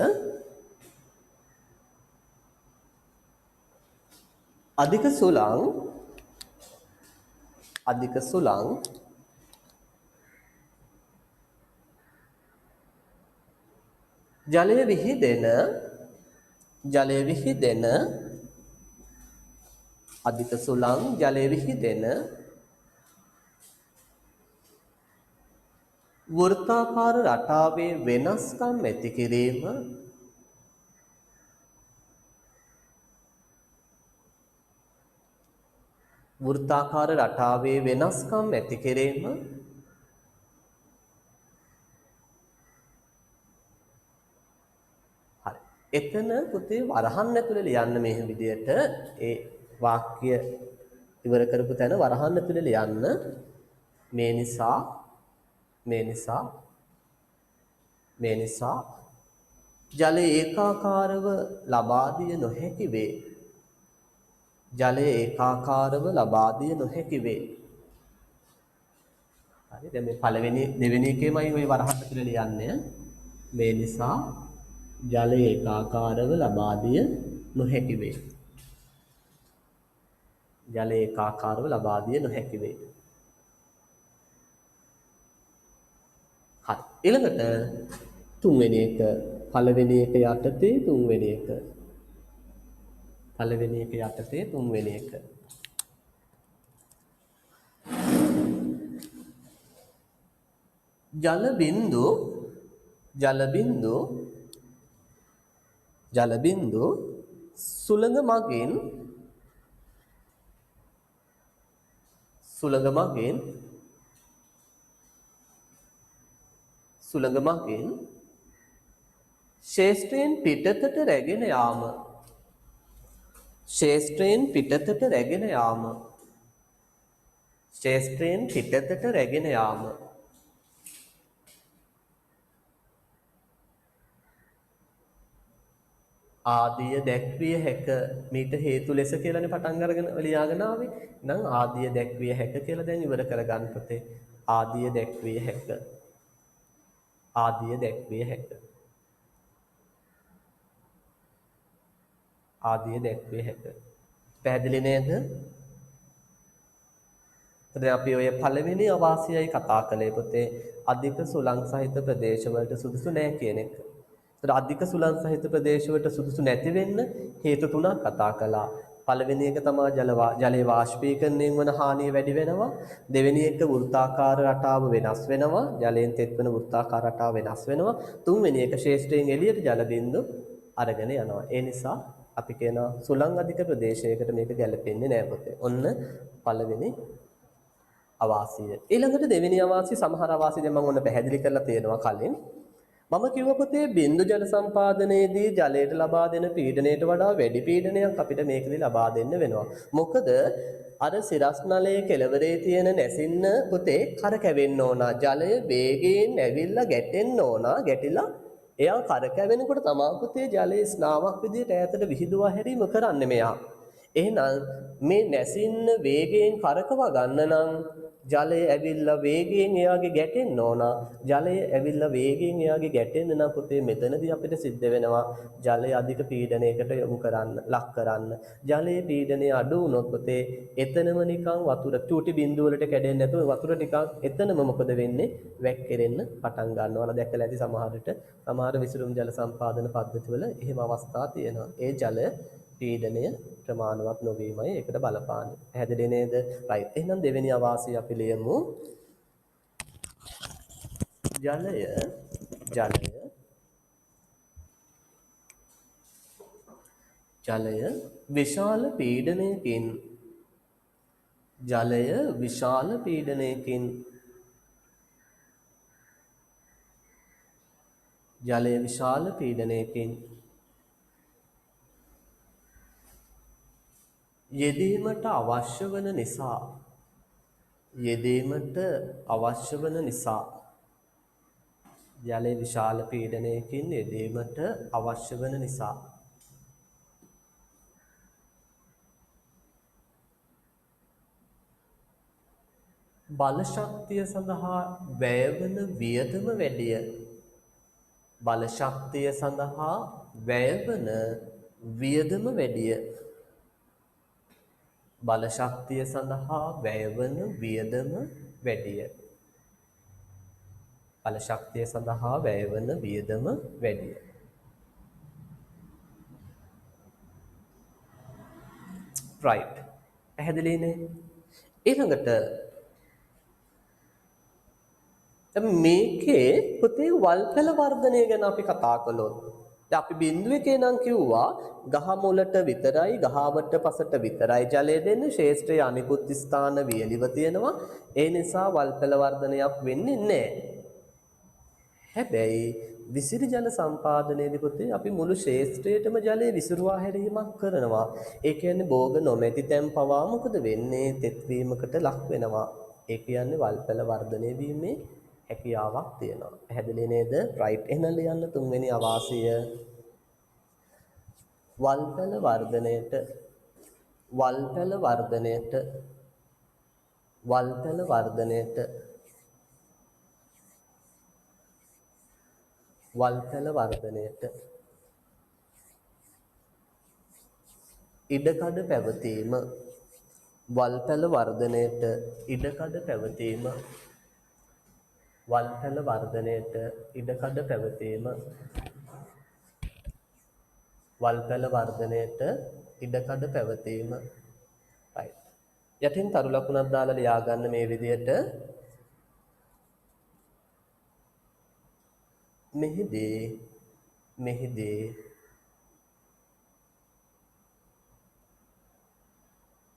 අධික සුළං ජලය විහිදෙන අධික සුළං ජලය විහිදෙන වෘත්තාකාර රටාවේ වෙනස්කම් ඇති කිරීම වෘත්තාකාර රටාවේ වෙනස්කම් ඇති කිරීම හරි එතන පුතේ වරහන් ඇතුලේ ලියන්න මේ විදිහට ඒ වාක්‍ය ඉවර කරපු තැන වරහන් ඇතුලේ ලියන්න මේ නිසා ජලය ඒකාකාරව ලබා දිය නොහැකි වේ. ජලය ඒකාකාරව ලබා දිය නොහැකි වේ. හරි දැන් මේ පළවෙනි දෙවෙනි එකේමයි ওই වරහන් ඇතුලේ ලියන්නේ. මේ නිසා ජලය ඒකාකාරව ලබා දිය නොහැකි වේ. ජලය ඒකාකාරව ලබා දිය නොහැකි වේ. හරි ඊළඟට තුන්වෙනි එක පළවෙනි එක යටතේ තුන්වෙනි එක පළවෙනි එක යටතේ තුන්වෙනි එක ජල බින්දු සුළඟ මගින් ශේෂ්ත්‍රයෙන් පිටතට රැගෙන යාම ආදිය දැක්විය හැක මීට හේතු ලෙස කියලානේ පටන් අරගෙන ලියාගෙන ආවේ. නම් ආදිය දැක්විය හැක කියලා දැන් ඉවර කරගන්න පුතේ. ආදිය දැක්විය හැක. පැහැදිලි නේද? දැන් අපි ඔය පළවෙනි අවාසියයි කතා කළේ පුතේ අධික සුළං සහිත ප්‍රදේශවලට සුදුසු නැහැ කියන එක. ඒතර අධික සුළං සහිත ප්‍රදේශවලට සුදුසු නැති වෙන්න හේතු තුනක් කතා කළා. පළවෙනි එක තමයි ජලයේ වාෂ්පීකරණයෙන් වන හානිය වැඩි වෙනවා. දෙවෙනි එක වෘත්තාකාර රටාව වෙනස් වෙනවා. ජලයෙන් තෙත් වෙන වෘත්තාකාර රටාව වෙනස් වෙනවා. තුන්වෙනි එක ශේෂ්ත්‍රයෙන් එළියට ජල බිඳු අරගෙන යනවා. ඒ නිසා අපි කියන සුළං අධික ප්‍රදේශයකට මේක ගැලපෙන්නේ නැහැ පුතේ. ඔන්න පළවෙනි අවාසිය. ඊළඟට දෙවෙනි අවාසිය සමහර අවාසිය දැන් මම ඔන්න පැහැදිලි කරලා තියෙනවා කලින්. මම කිව්ව පුතේ බින්දු ජල සම්පාදනයේදී ජලයට ලබා දෙන පීඩනයට වඩා වැඩි පීඩනයක් අපිට මේකදී ලබා දෙන්න වෙනවා. මොකද අර සිරස් නලයේ කෙළවරේ තියෙන නැසින්න පුතේ කරකැවෙන්න ඕන. ජලය වේගයෙන් ඇවිල්ලා ගැටෙන්න ඕන. ගැටිලා එයා කරකැවෙනකොට තමා පුතේ ජලයේ ස්නාවක් විදියට ඈතට විහිදුවා හැරීම කරන්නේ මෙයා. එහෙනම් මේ නැසින්න වේගයෙන් කරකවා ගන්න නම් ජලය ඇවිල්ලා වේගයෙන් එයාගේ ගැටෙන්න ඕන. ජලය ඇවිල්ලා වේගයෙන් එයාගේ ගැටෙන්න නම් පුතේ මෙතනදී අපිට සිද්ධ වෙනවා ජලය අධික පීඩනයකට යොමු කරන්න, ලක් කරන්න. ජලයේ පීඩනය අඩු වුණොත් පුතේ එතනම නිකන් වතුර චූටි බිඳු වලට කැඩෙන්නේ නැතුව වතුර ටිකක් එතනම මොකද වෙන්නේ? වැක්කිරෙන්න පටන් ගන්නවා. දැක්කලා ඇති සමහර විසුරුම් ජල සම්පාදන පද්ධතිවල එහෙම අවස්ථා තියෙනවා. ඒ ජල පීඩනය ප්‍රමාණවත් නොවීමයි ඒකට බලපාන්නේ. පැහැදිලි නේද? රයිට්. එහෙනම් දෙවෙනි අවාසිය අපි ලියමු. ජලය විශාල පීඩනයකින් යෙදීමට අවශ්‍ය වන නිසා ජලයේ විශාල පීඩනයකින් යෙදීමට අවශ්‍ය වන නිසා බල ශක්තිය සඳහා වැයවන වියදම වැඩිය. බල ශක්තිය සඳහා වැයවන වියදම වැඩිය. බල ශක්තිය සඳහා වැයවන වියදම වැඩිය. බල ශක්තිය සඳහා වැයවන වියදම වැඩිය. right. පැහැදිලිනේ? ඊළඟට මේකේ පුතේ වල්පැල වර්ධනය ගැන අපි කතා කළොත් අපි බිඳුව එකේ නම් කිව්වා ගහ මුලට විතරයි ගහවට පසට විතරයි ජලය දෙන්නේ ශේෂ්ත්‍රයේ අනිකුත් ස්ථාන වියලිව තියෙනවා ඒ නිසා වල්පැල වර්ධනයක් වෙන්නේ නැහැ. හැබැයි විසිරි ජල සම්පාදනයේදී පුතේ අපි මුළු ශේෂ්ත්‍රයටම ජලය විසිරුවා හැරීමක් කරනවා. ඒ කියන්නේ භෝග නොමැති තැන් පවා මොකද වෙන්නේ? තෙත්වීමකට ලක් වෙනවා. ඒ කියන්නේ වල්පැල වර්ධනය වීමේ හැකියාවක් තියෙනවා. පැහැදිලි නේද? රයිට්. එහෙනම් ලියන්න තුන්වෙනි අවාසිය. වල්පැල වර්ධනයට ඉඩකඩ පැවතීම. වල්පැල වර්ධනයට ඉඩකඩ පැවතීම. වල්පැල වර්ධනයට ඉඩකඩ පැවතීම. වල්පැල වර්ධනයට ඉඩකඩ පැවතීම. right. යටින් තරු ලකුණක් දාලා ලියා ගන්න මේ විදිහට.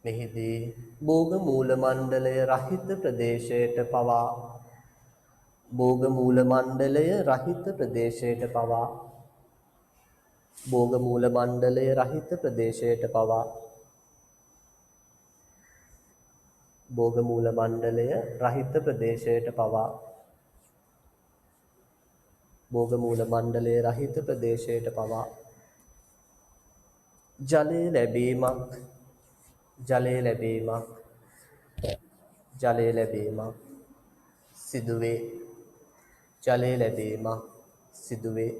මෙහිදී භෝග මූල මණ්ඩලය රහිත ප්‍රදේශයට පවා භෝග මූල මණ්ඩලය රහිත ප්‍රදේශයට පවා භෝග මූල මණ්ඩලය රහිත ප්‍රදේශයට පවා භෝග මූල මණ්ඩලය රහිත ප්‍රදේශයට පවා භෝග මූල මණ්ඩලය රහිත ප්‍රදේශයට පවා ජලය ලැබීමක් සිදුවේ.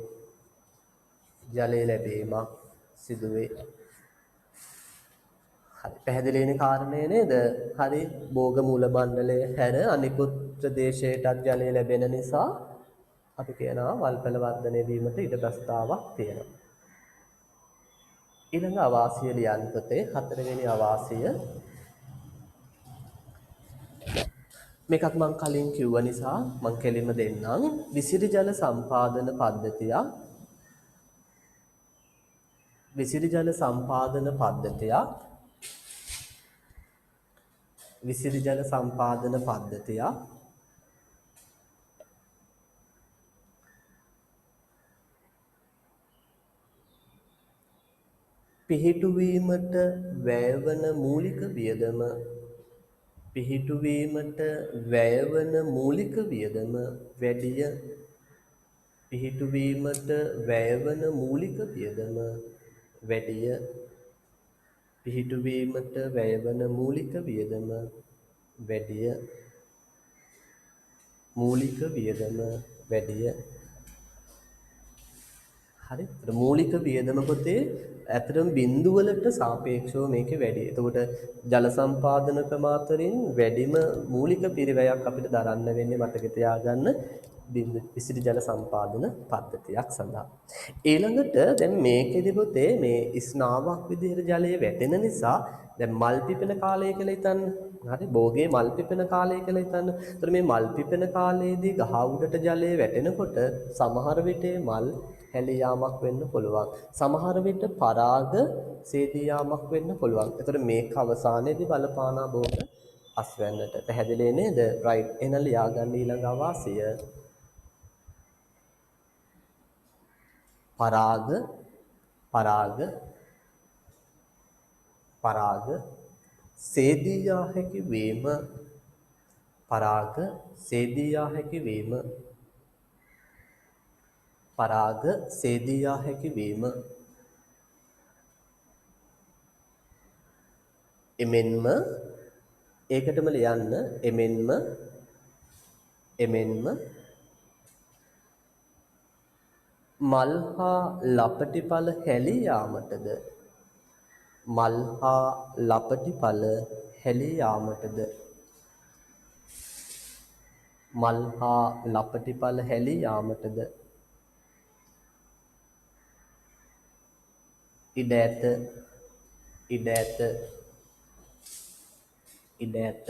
ජලය ලැබීමක් සිදුවේ. හරි පැහැදිලිනේ කාරණේ නේද? හරි භෝග මූල මණ්ඩලය හැර අනිකුත් ප්‍රදේශයටත් ජලය ලැබෙන නිසා අපි කියනවා වල්පැල වර්ධනය වීමට ඉඩ ප්‍රස්තාවක් තියෙනවා. ඊළඟ අවාසිය ලියන්න පුතේ. හතරවෙනි අවාසිය. මේකත් මම කලින් කිව්ව නිසා මම කෙලින්ම දෙන්නම්. විසිරි ජල සම්පාදන පද්ධතිය. විසිරි ජල සම්පාදන පද්ධතිය. විසිරි ජල සම්පාදන පද්ධතිය. පිහිටුවීමට වැයවන මූලික වියදම පිහිටුවීමට වැයවන මූලික වියදම වැඩිය පිහිටුවීමට වැයවන මූලික වියදම වැඩිය පිහිටුවීමට වැයවන මූලික වියදම වැඩිය මූලික වියදම වැඩිය හරි. මූලික වියදම පොතේ ඇත්තටම බිඳු වලට සාපේක්ෂව මේකේ වැඩි. එතකොට ජල සම්පාදන ක්‍රම අතරින් වැඩිම මූලික පිරිවැයක් අපිට දරන්න වෙන්නේ මතක තියාගන්න විසිරි ජල සම්පාදන පද්ධතියක් සඳහා. ඊළඟට දැන් මේකෙදි පොතේ මේ ස්නාවක් විදිහට ජලය වැටෙන නිසා දැන් මල් පිපෙන කාලය කියලා හිතන්න. හරි බෝගේ මල් පිපෙන කාලය කියලා හිතන්න. ඒතර මේ මල් පිපෙන කාලයේදී ගහ උඩට ජලය වැටෙනකොට සමහර විට මල් හැලී යාමක් වෙන්න පුළුවන්. සමහර විට පරාග සේදී යාමක් වෙන්න පුළුවන්. ඒතර මේක අවසානයේදී බලපානා බෝග අස්වැන්නට. පැහැදිලි නේද? රයිට්. එහෙනම් ලියාගන්න ඊළඟ අවාසිය. පරාග පරාග පරාග සේදී යා හැකි වීම පරාග සේදී යා හැකි වීම පරාග සේදී යා හැකි වීම එමෙන්ම ඒකටම ලියන්න එමෙන්ම මල් හා ලපටිඵල හැලී යාමටද මල් හා ලපටිඵල හැලී යාමටද මල් හා ලපටිඵල හැලී යාමටද ඉඩ ඇත ඉඩ ඇත ඉඩ ඇත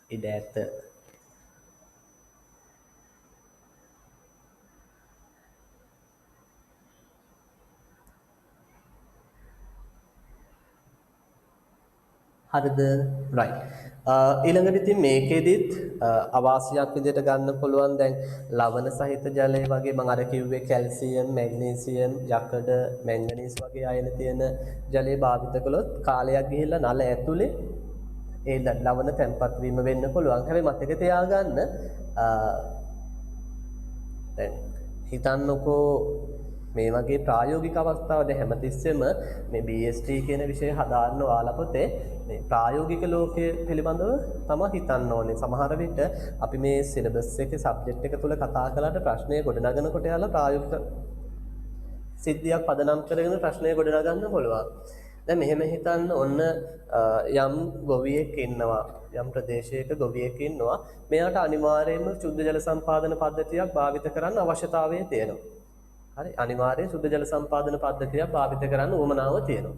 ඉඩ ඇත හරිද right ඊළඟට ඉතින් මේකෙදිත් අවාසියක් විදිහට ගන්න පුළුවන් දැන් ලවණ සහිත ජලය වගේ මම අර කිව්වේ කැල්සියම් මැග්නීසියම් යකඩ මැංගනීස් වගේ අයන තියෙන ජලය භාවිත කළොත් කාලයක් ගිහිල්ලා නල ඇතුලේ ඒ ලවණ තැම්පත් වීම වෙන්න පුළුවන්. හැබැයි මතක තියාගන්න දැන් හිතන්නකෝ මේ වගේ ප්‍රායෝගික අවස්ථාව දැන් හැමතිස්සෙම මේ BST කියන විෂය හදාන්න ඔයාලා පොතේ මේ ප්‍රායෝගික ලෝකයේ පිළිබඳව තමයි හිතන්න ඕනේ. සමහර විට අපි මේ සිලබස් එකේ සබ්ජෙක්ට් එක තුල කතා කළාට ප්‍රශ්නය ගොඩනගනකොට යාලා ප්‍රායෝගික සිද්ධියක් පදනම් කරගෙන ප්‍රශ්නය ගොඩනගන්න පුළුවන්. දැන් මෙහෙම හිතන්න ඔන්න යම් ගොවියෙක් ඉන්නවා යම් ප්‍රදේශයක ගොවියෙක් ඉන්නවා මෙයාට අනිවාර්යයෙන්ම සුද්ධ ජල සම්පාදන පද්ධතියක් භාවිත කරන්න අවශ්‍යතාවය තියෙනවා. හරි අනිවාර්යයෙන් සුද්ධ ජල සම්පාදන පද්ධතියක් භාවිත කරන්න උවමනාව තියෙනවා.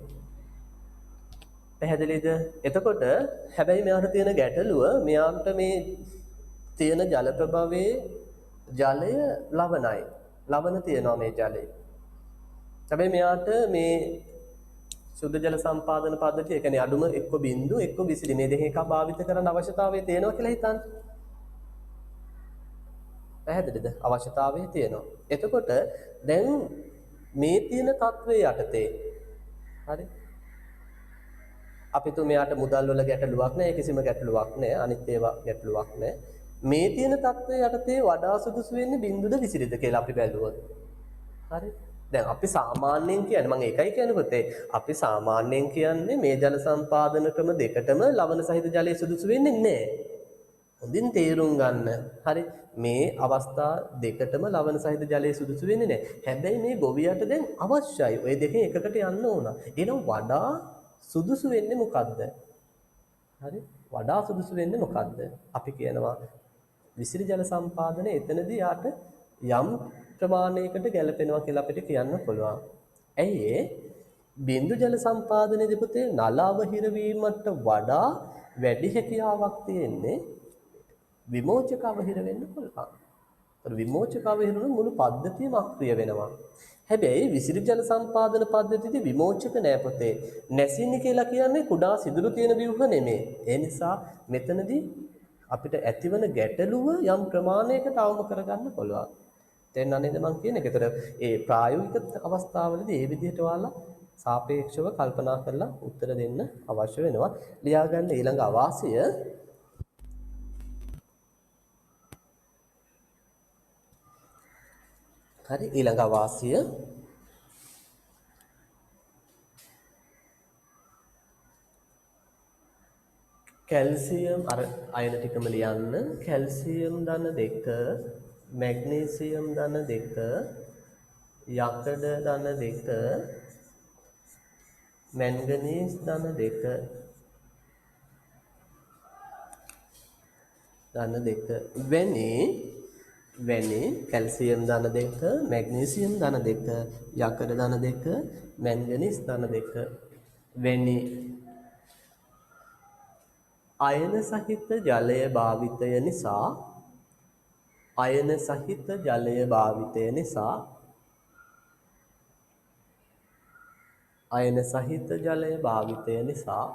පැහැදිලිද? එතකොට හැබැයි මෙයාට තියෙන ගැටලුව මෙයාට මේ තියෙන ජල ප්‍රභවයේ ජලය ලවණයි. ලවණ තියෙනවා මේ ජලයේ. හැබැයි මෙයාට මේ සුද්ධ ජල සම්පාදන පද්ධතිය ඒ කියන්නේ අඩුම එක්ක බිඳු එක්ක විසිරි මේ දෙක එකක් භාවිත කරන්න අවශ්‍යතාවය තියෙනවා කියලා හිතන්න. පැහැදිලිද? අවශ්‍යතාවය තියෙනවා. එතකොට දැන් මේ තියෙන තත්වයේ යටතේ හරි අපි තුමයාට මුදල් වල ගැටලුවක් නැහැ කිසිම ගැටලුවක් නැහැ අනිත් ඒවා ගැටලුවක් නැහැ. මේ තියෙන තත්වයේ යටතේ වඩා සුදුසු වෙන්නේ බිඳුද විසිරිද කියලා අපි බැලුවොත්. හරි දැන් අපි සාමාන්‍යයෙන් කියන්නේ මම ඒකයි කියන්නේ පුතේ අපි සාමාන්‍යයෙන් කියන්නේ මේ ජල සම්පාදන ක්‍රම දෙකටම ලවණ සහිත ජලය සුදුසු වෙන්නේ නැහැ. හොඳින් තේරුම් ගන්න. හරි මේ අවස්ථා දෙකටම ලවණ සහිත ජලය සුදුසු වෙන්නේ නැහැ. හැබැයි මේ ගොවියට දැන් අවශ්‍යයි. ওই දෙකෙන් එකකට යන්න ඕන. එහෙනම් වඩා සුදුසු වෙන්නේ මොකද්ද? හරි වඩා සුදුසු වෙන්නේ මොකද්ද? අපි කියනවා විසිරි ජල සම්පාදනය එතනදී යාට යම් ප්‍රමාණයකට ගැලපෙනවා කියලා අපිට කියන්න පුළුවන්. ඇයි ඒ බින්දු ජල සම්පාදනයේදී පුතේ නල අවහිර වීමට වඩා වැඩි හැකියාවක් තියෙන්නේ විමෝචක අවහිර වෙන්න පුළුවන්. ඒතර විමෝචක අවහිර වල මුළු පද්ධතියම අක්‍රිය වෙනවා. හැබැයි විසිරි ජල සම්පාදන පද්ධතියේදී විමෝචක නෑ පුතේ. නැසිනි කියලා කියන්නේ කුඩා සිදුරු තියෙන ව්‍යුහ නෙමෙයි. ඒ නිසා මෙතනදී අපිට ඇතිවන ගැටලුව යම් ප්‍රමාණයකට අවම කරගන්න පුළුවන්. තේරුණා නේද මම කියන එක? ඒතර ඒ ප්‍රායෝගික අවස්ථාවලදී මේ විදිහට ඔයාලා සාපේක්ෂව කල්පනා කරලා උත්තර දෙන්න අවශ්‍ය වෙනවා. ලියා ගන්න ඊළඟ අවාසිය හරි ඊළඟ අවාසිය කැල්සියම් අර අයන ටිකම ලියන්න කැල්සියම් ධන 2 මැග්නීසියම් ධන 2 යකඩ ධන 2 මැන්ගනීස් ධන 2 ධන 2 වැනි කැල්සියම් ධන 2 මැග්නීසියම් ධන 2 යකඩ ධන 2 මැන්ගනීස් ධන 2 වැනි අයන සහිත ජලය භාවිතය නිසා අයන සහිත ජලය භාවිතය නිසා අයන සහිත ජලය භාවිතය නිසා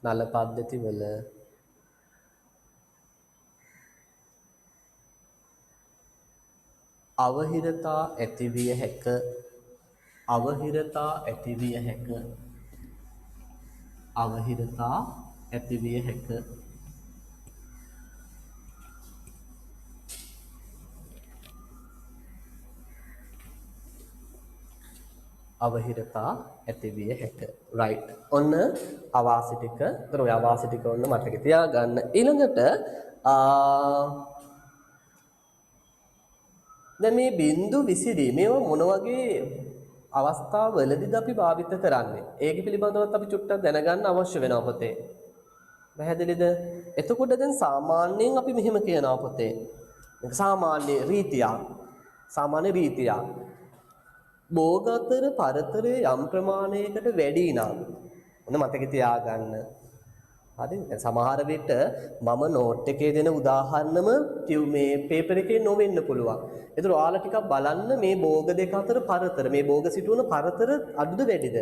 නල පද්ධති වල අවහිරතා ඇතිවිය හැක අවහිරතා ඇතිවිය හැක අවහිරතා ඇතිවිය හැක right ඔන්න අවාසි ටික. ඒතර ඔය අවාසි ටික ඔන්න මතක තියාගන්න. ඊළඟට දැන් මේ බින්දු විසිරි මේව මොන වගේ අවස්ථාවලදීද අපි භාවිත කරන්නේ? ඒක පිළිබඳවත් අපි චුට්ටක් දැනගන්න අවශ්‍ය වෙනවා පුතේ. පැහැදිලිද? එතකොට දැන් සාමාන්‍යයෙන් අපි මෙහෙම කියනවා පුතේ. මේක සාමාන්‍ය රීතියක්. භෝග අතර පරතරය යම් ප්‍රමාණයකට වැඩි නම් ඔන්න මතක තියාගන්න. හරි දැන් සමහර විට මම නෝට් එකේ දෙන උදාහරණම මේ පේපර් එකේ නොවෙන්න පුළුවන්. ඒතර ඔයාලා ටිකක් බලන්න මේ භෝග දෙක අතර පරතර මේ භෝග සිටුවන පරතර අඩුද වැඩිද?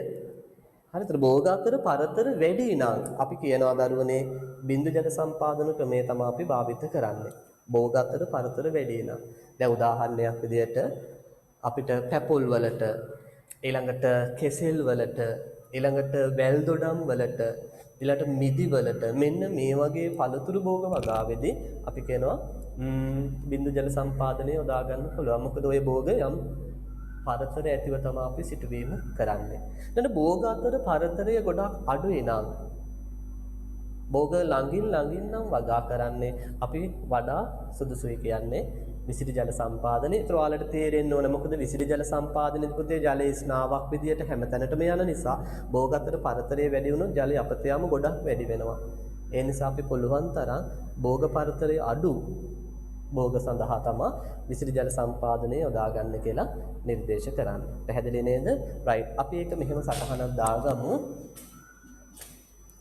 හරි ඒතර භෝග අතර පරතර වැඩි නම් අපි කියනවා දරුවනේ බින්දු ජල සම්පාදන ක්‍රමය තමයි අපි භාවිත කරන්නේ. භෝග අතර පරතර වැඩි නම්. දැන් උදාහරණයක් විදිහට අපිට පැපොල් වලට ඊළඟට කෙසෙල් වලට ඊළඟට වැල් දොඩම් වලට ඊළඟට මිදි වලට මෙන්න මේ වගේ පළතුරු භෝග වගාවේදී අපි කියනවා බින්දු ජල සම්පාදනය යොදා ගන්න පුළුවන්. මොකද ওই භෝග යම් පරතර ඇතිව තමයි අපි සිටුවීම කරන්නේ. ඊළඟ භෝග අතර පරතරය ගොඩක් අඩුයි නම් භෝග ළඟින් නම් වගා කරන්නේ අපි වඩා සුදුසුයි කියන්නේ විසිරි ජල සම්පාදනය. ඒතර ඔයාලට තේරෙන්න ඕන මොකද විසිරි ජල සම්පාදනයේදී පුතේ ජලයේ ස්නාවක් විදියට හැමතැනටම යන නිසා භෝග අතර පරතරය වැඩි වුණොත් ජලය අපත යාම ගොඩක් වැඩි වෙනවා. ඒ නිසා අපි පුළුවන් තරම් භෝග පරතරය අඩු භෝග සඳහා තමයි විසිරි ජල සම්පාදනය යොදා ගන්න කියලා නිර්දේශ කරන්නේ. පැහැදිලි නේද? right. අපි ඒක මෙහෙම සටහනක් දාගමු.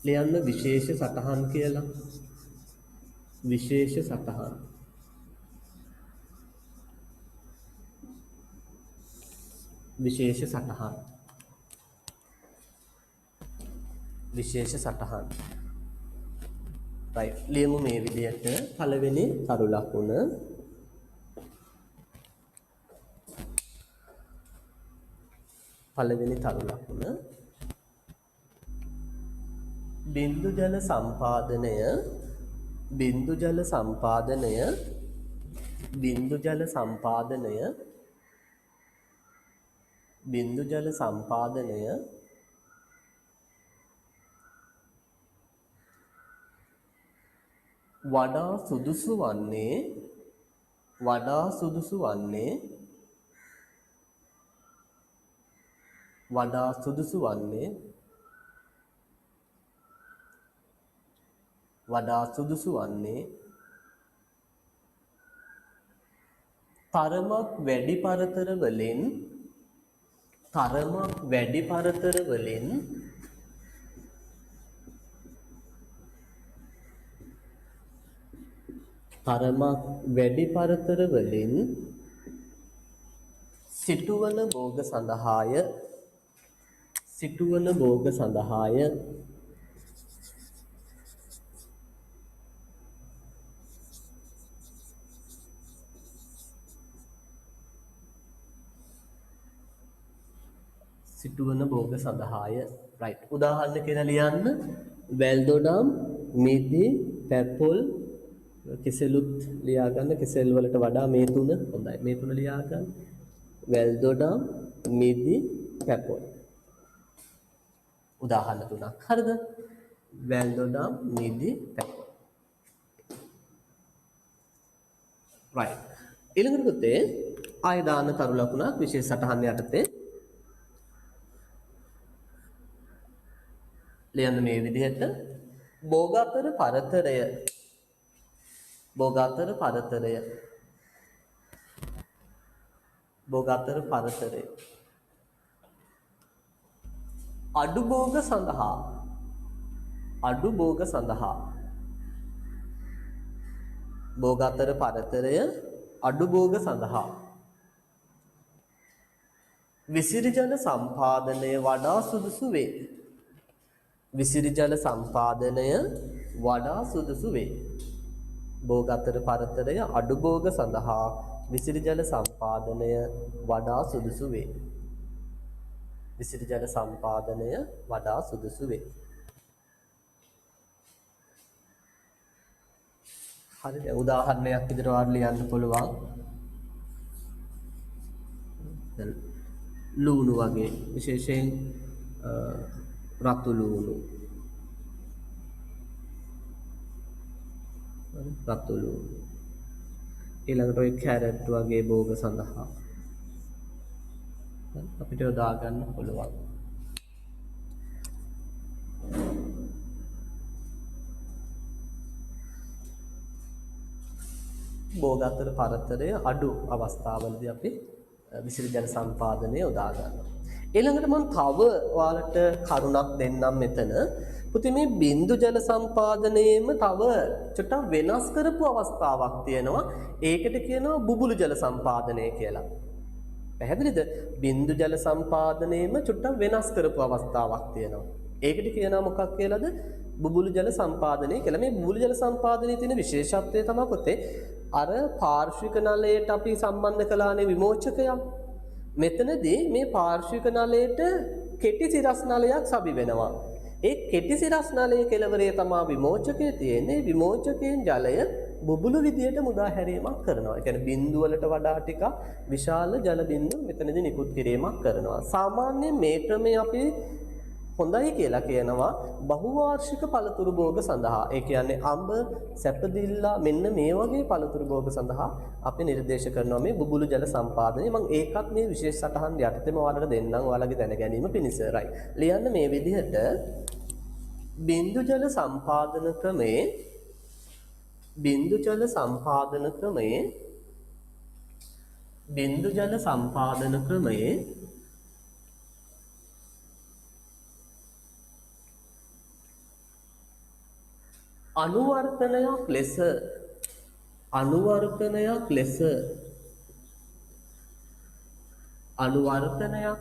ලියන්න විශේෂ සටහන් කියලා. විශේෂ සටහන්. right ලියමු මේ විදිහට පළවෙනි තරු ලකුණ බින්දු ජල සම්පාදනය වඩා සුදුසු වන්නේ වඩා සුදුසු වන්නේ තරමක් වැඩි පරතර වලින් සිටුවන භෝග සඳහාය right උදාහරණ කියලා ලියන්න වැල්දොඩම් මිදි පැපොල් කෙසෙලුත් ලියා ගන්න කෙසෙල් වලට වඩා මේ තුන හොඳයි මේ තුන ලියා ගන්න වැල්දොඩම් මිදි පැපොල් උදාහරණ තුනක් හරිද වැල්දොඩම් මිදි පැපොල් right ඊළඟට පුතේ ආය දාන තරු ලකුණක් විශේෂ සටහන් යටතේ ලියන්න මේ විදිහට භෝගාතර පරතරය අඩු භෝග සඳහා භෝගාතර පරතරය අඩු භෝග සඳහා විසිරි ජල සම්පාදනය වඩා සුදුසු වේ භෝගාතර පරතරය අඩු භෝග සඳහා විසිරි ජල සම්පාදනය වඩා සුදුසු වේ හරිද උදාහරණයක් විදිහට ඔයාලට ලියන්න පුළුවන් ලුණු වගේ විශේෂයෙන් රතු ලුණු ඊළඟට ඔය කැරට් වගේ භෝග සඳහා අපිට යොදා ගන්න පුළුවන් භෝගාතර පරතරය අඩු අවස්ථාවලදී අපි විසිරි ජල සම්පාදනය යොදා ගන්නවා ඊළඟට මම තව ඔයාලට කරුණක් දෙන්නම් මෙතන පුතේ මේ බින්දු ජල සම්පාදනයේම තව චුට්ටක් වෙනස් කරපු අවස්ථාවක් තියෙනවා ඒකට කියනවා බුබුලු ජල සම්පාදනය කියලා පැහැදිලිද බින්දු ජල සම්පාදනයේම චුට්ටක් වෙනස් කරපු අවස්ථාවක් තියෙනවා ඒකට කියනවා මොකක් කියලාද බුබුලු ජල සම්පාදනය කියලා මේ බුබුලු ජල සම්පාදනයේ තියෙන විශේෂත්වය තමයි පුතේ අර පාර්ශ්වික නලයට අපි සම්බන්ධ කළානේ විමෝචකයක් මෙතනදී මේ පාර්ශ්වික නලයට කෙටි සිරස් නලයක් සබි වෙනවා. ඒ කෙටි සිරස් නලයේ කෙළවරේ තමයි විමෝචකයේ තියෙන්නේ. විමෝචකයෙන් ජලය බුබුලු විදියට මුදා හැරීමක් කරනවා. ඒ කියන්නේ බිඳු වලට වඩා ටිකක් විශාල ජල බිඳු මෙතනදී නිකුත් කිරීමක් කරනවා. සාමාන්‍යයෙන් මේ ක්‍රමය අපි හොඳයි කියලා කියනවා බහුවාර්ෂික පළතුරු භෝග සඳහා. ඒ කියන්නේ අඹ, සැපදිල්ලා මෙන්න මේ වගේ පළතුරු භෝග සඳහා අපි නිර්දේශ කරනවා මේ බුබුලු ජල සම්පාදනය. මම ඒකත් මේ විශේෂ සටහන් යටතේම ඔයාලට දෙන්නම් ඔයාලගේ දැන ගැනීම පිණිස. right. ලියන්න මේ විදිහට බිඳු ජල සම්පාදන ක්‍රමයේ අනුවර්තනයක්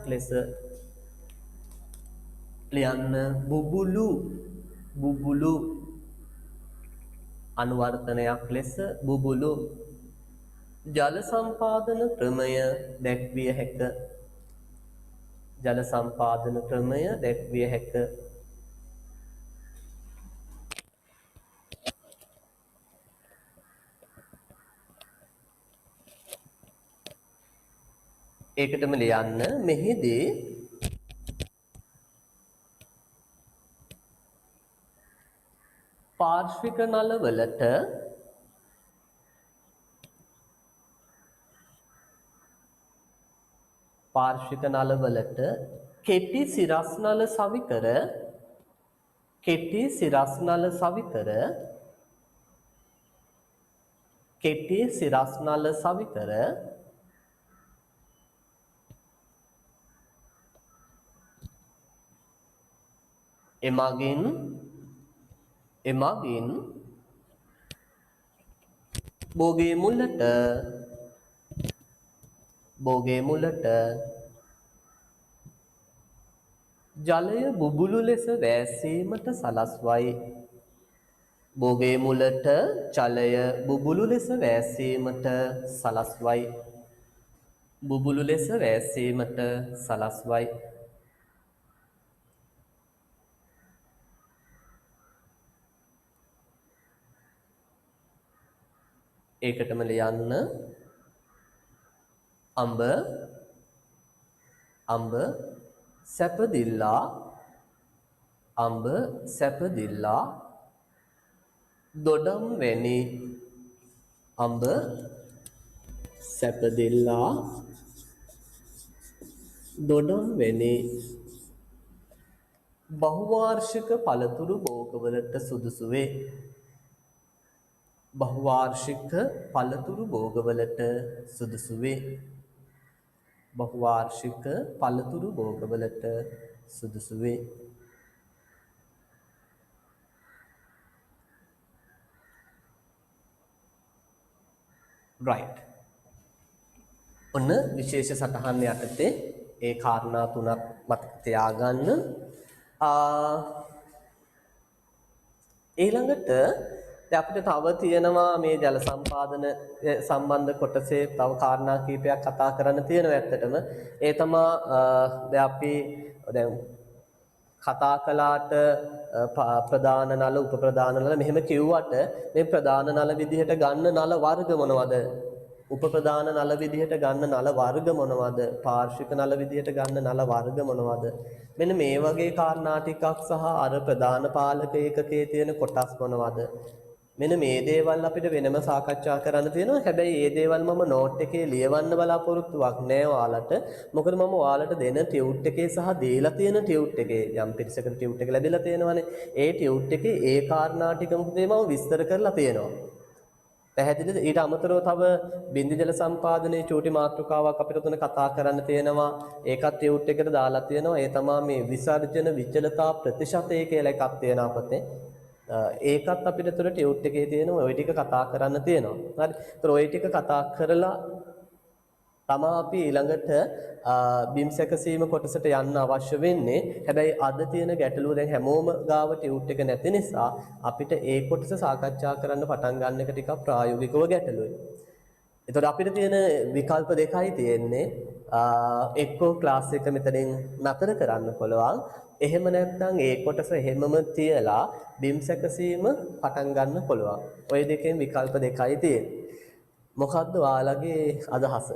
ලෙස ලියන්න බුබුලු අනුවර්තනයක් ලෙස බුබුලු ජල සම්පාදන ක්‍රමය දැක්විය හැක. ඒකටම ලියන්න මෙහිදී පාර්ශ්වික නලවලට කෙටි සිරස්නල සවිකර කෙටි සිරස්නල සවිකර කෙටි සිරස්නල සවිකර එමගින් බෝගේ මුලට ජලය බුබුලු ලෙස වැසීමට සලස්වයි. බෝගේ මුලට ජලය බුබුලු ලෙස වැසීමට සලස්වයි. බුබුලු ලෙස වැසීමට සලස්වයි. ඒකටම ලියන්න අඹ සැපදිල්ලා දොඩම් වැනි අඹ සැපදිල්ලා දොඩම් වැනි බහුවාර්ෂික පළතුරු භෝගවලට සුදුසු වේ. බහුවාර්ෂික පළතුරු භෝගවලට සුදුසු වේ. බහුවාර්ෂික පළතුරු භෝගවලට සුදුසු වේ. right. ඔන්න විශේෂ සටහන් යටතේ ඒ කාරණා තුනක් මතක තියාගන්න. ඊළඟට අපිට තව තියෙනවා මේ ජල සම්පාදන සම්බන්ධ කොටසේ තව කාරණා කීපයක් කතා කරන්න තියෙනවා ඇත්තටම. ඒ තමයි දැන් අපි දැන් කතා කළාට ප්‍රධාන නල උපප්‍රධාන නල මෙහෙම කිව්වට මේ ප්‍රධාන නල විදිහට ගන්න නල වර්ග මොනවද? උපප්‍රධාන නල විදිහට ගන්න නල වර්ග මොනවද? පාර්ශ්වික නල විදිහට ගන්න නල වර්ග මොනවද? මෙන්න මේ වගේ කාරණා ටිකක් සහ අර ප්‍රධාන පාලක ඒකකයේ තියෙන කොටස් මොනවද? මෙන්න මේ දේවල් අපිට වෙනම සාකච්ඡා කරන්න තියෙනවා. හැබැයි මේ දේවල් මම නෝට් එකේ ලියවන්න බලාපොරොත්තුවක් නෑ ඔයාලට. මොකද මම ඔයාලට දෙන ටියුට් එකේ සහ දීලා තියෙන ටියුට් එකේ යම් පිටසකට ටියුට් එක ලැබිලා තියෙනවානේ. ඒ ටියුට් එකේ ඒ කාරණා ටික මොකද මම විස්තර කරලා තියෙනවා. පැහැදිලිද? ඊට අමතරව තව බින්දු ජල සම්පාදනයේ චූටි මාතෘකාවක් අපිට තුන කතා කරන්න තියෙනවා. ඒකත් ටියුට් එකට දාලා තියෙනවා. ඒ තමයි මේ විසර්ජන විචලතා ප්‍රතිශතය කියලා එකක් තියෙනවා අපතේ. ඒකත් අපිට තුර ටියුට් එකේ තියෙන ওই ටික කතා කරන්න තියෙනවා. හරි. ඒතර ওই ටික කතා කරලා තමයි අපි ඊළඟට බිම් සැකසීම කොටසට යන්න අවශ්‍ය වෙන්නේ. හැබැයි අද තියෙන ගැටලුව දැන් හැමෝම ගාව ටියුට් එක නැති නිසා අපිට ඒ කොටස සාකච්ඡා කරන්න පටන් ගන්න එක ටිකක් ප්‍රායෝගිකව ගැටලුවයි. ඒතකොට අපිට තියෙන විකල්ප දෙකයි තියෙන්නේ. එක්කෝ ක්ලාස් එක මෙතනින් නතර කරන්න පුළුවන්. එහෙම නැත්නම් ඒ කොටස එහෙමම තියලා බිම් සැකසීම පටන් ගන්න පුළුවන්. ওই දෙකෙන් විකල්ප දෙකයි තියෙන්නේ. මොකද්ද ඔයාලගේ අදහස?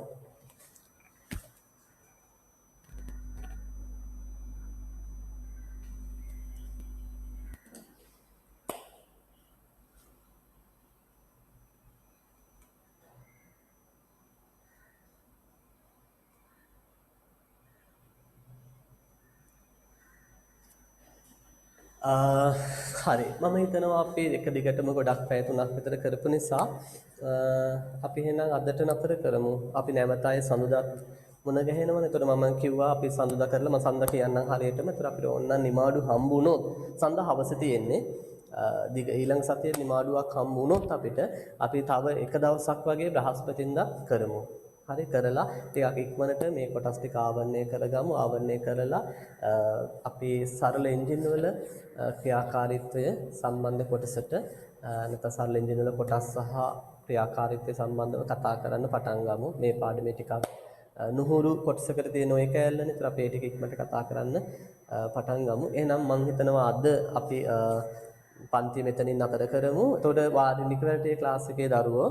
හරි මම හිතනවා අපි එක දිගටම ගොඩක් පැය 3ක් විතර කරපු නිසා අපි එහෙනම් අදට නතර කරමු. අපි නැවත ආයේ සඳුදාත් මුණ ගැහෙනවනේ. ඒතකොට මම කිව්වා අපි සඳුදා කරලා මම සඳ කියන්නම් හරියටම. ඒතකොට අපිට ඕනනම් නිමාඩු හම්බුනොත් සඳ හවස තියෙන්නේ. ඊළඟ සතියේ නිමාඩුවක් හම්බ වුණොත් අපිට අපි තව එක දවසක් වගේ බ්‍රහස්පතින්දා කරමු. හරි කරලා ටිකක් ඉක්මනට මේ කොටස් ටික ආවරණය කරගමු. ආවරණය කරලා අපි සරල එන්ජින් වල ක්‍රියාකාරීත්වය සම්බන්ධ කොටසට නැත්නම් සරල එන්ජින් වල කොටස් සහ ක්‍රියාකාරීත්වය සම්බන්ධව කතා කරන්න පටන් ගමු. මේ පාඩමේ ටිකක් නුහුරු කොටසකට තියෙන ඔය කෑල්ලනේ. ඒතර අපි ඒ ටික ඉක්මනට කතා කරන්න පටන් ගමු. එහෙනම් මම හිතනවා අද අපි පන්ති මෙතනින් නතර කරමු. එතකොට වාරිනිකවලට ක්ලාස් එකේ දරුවෝ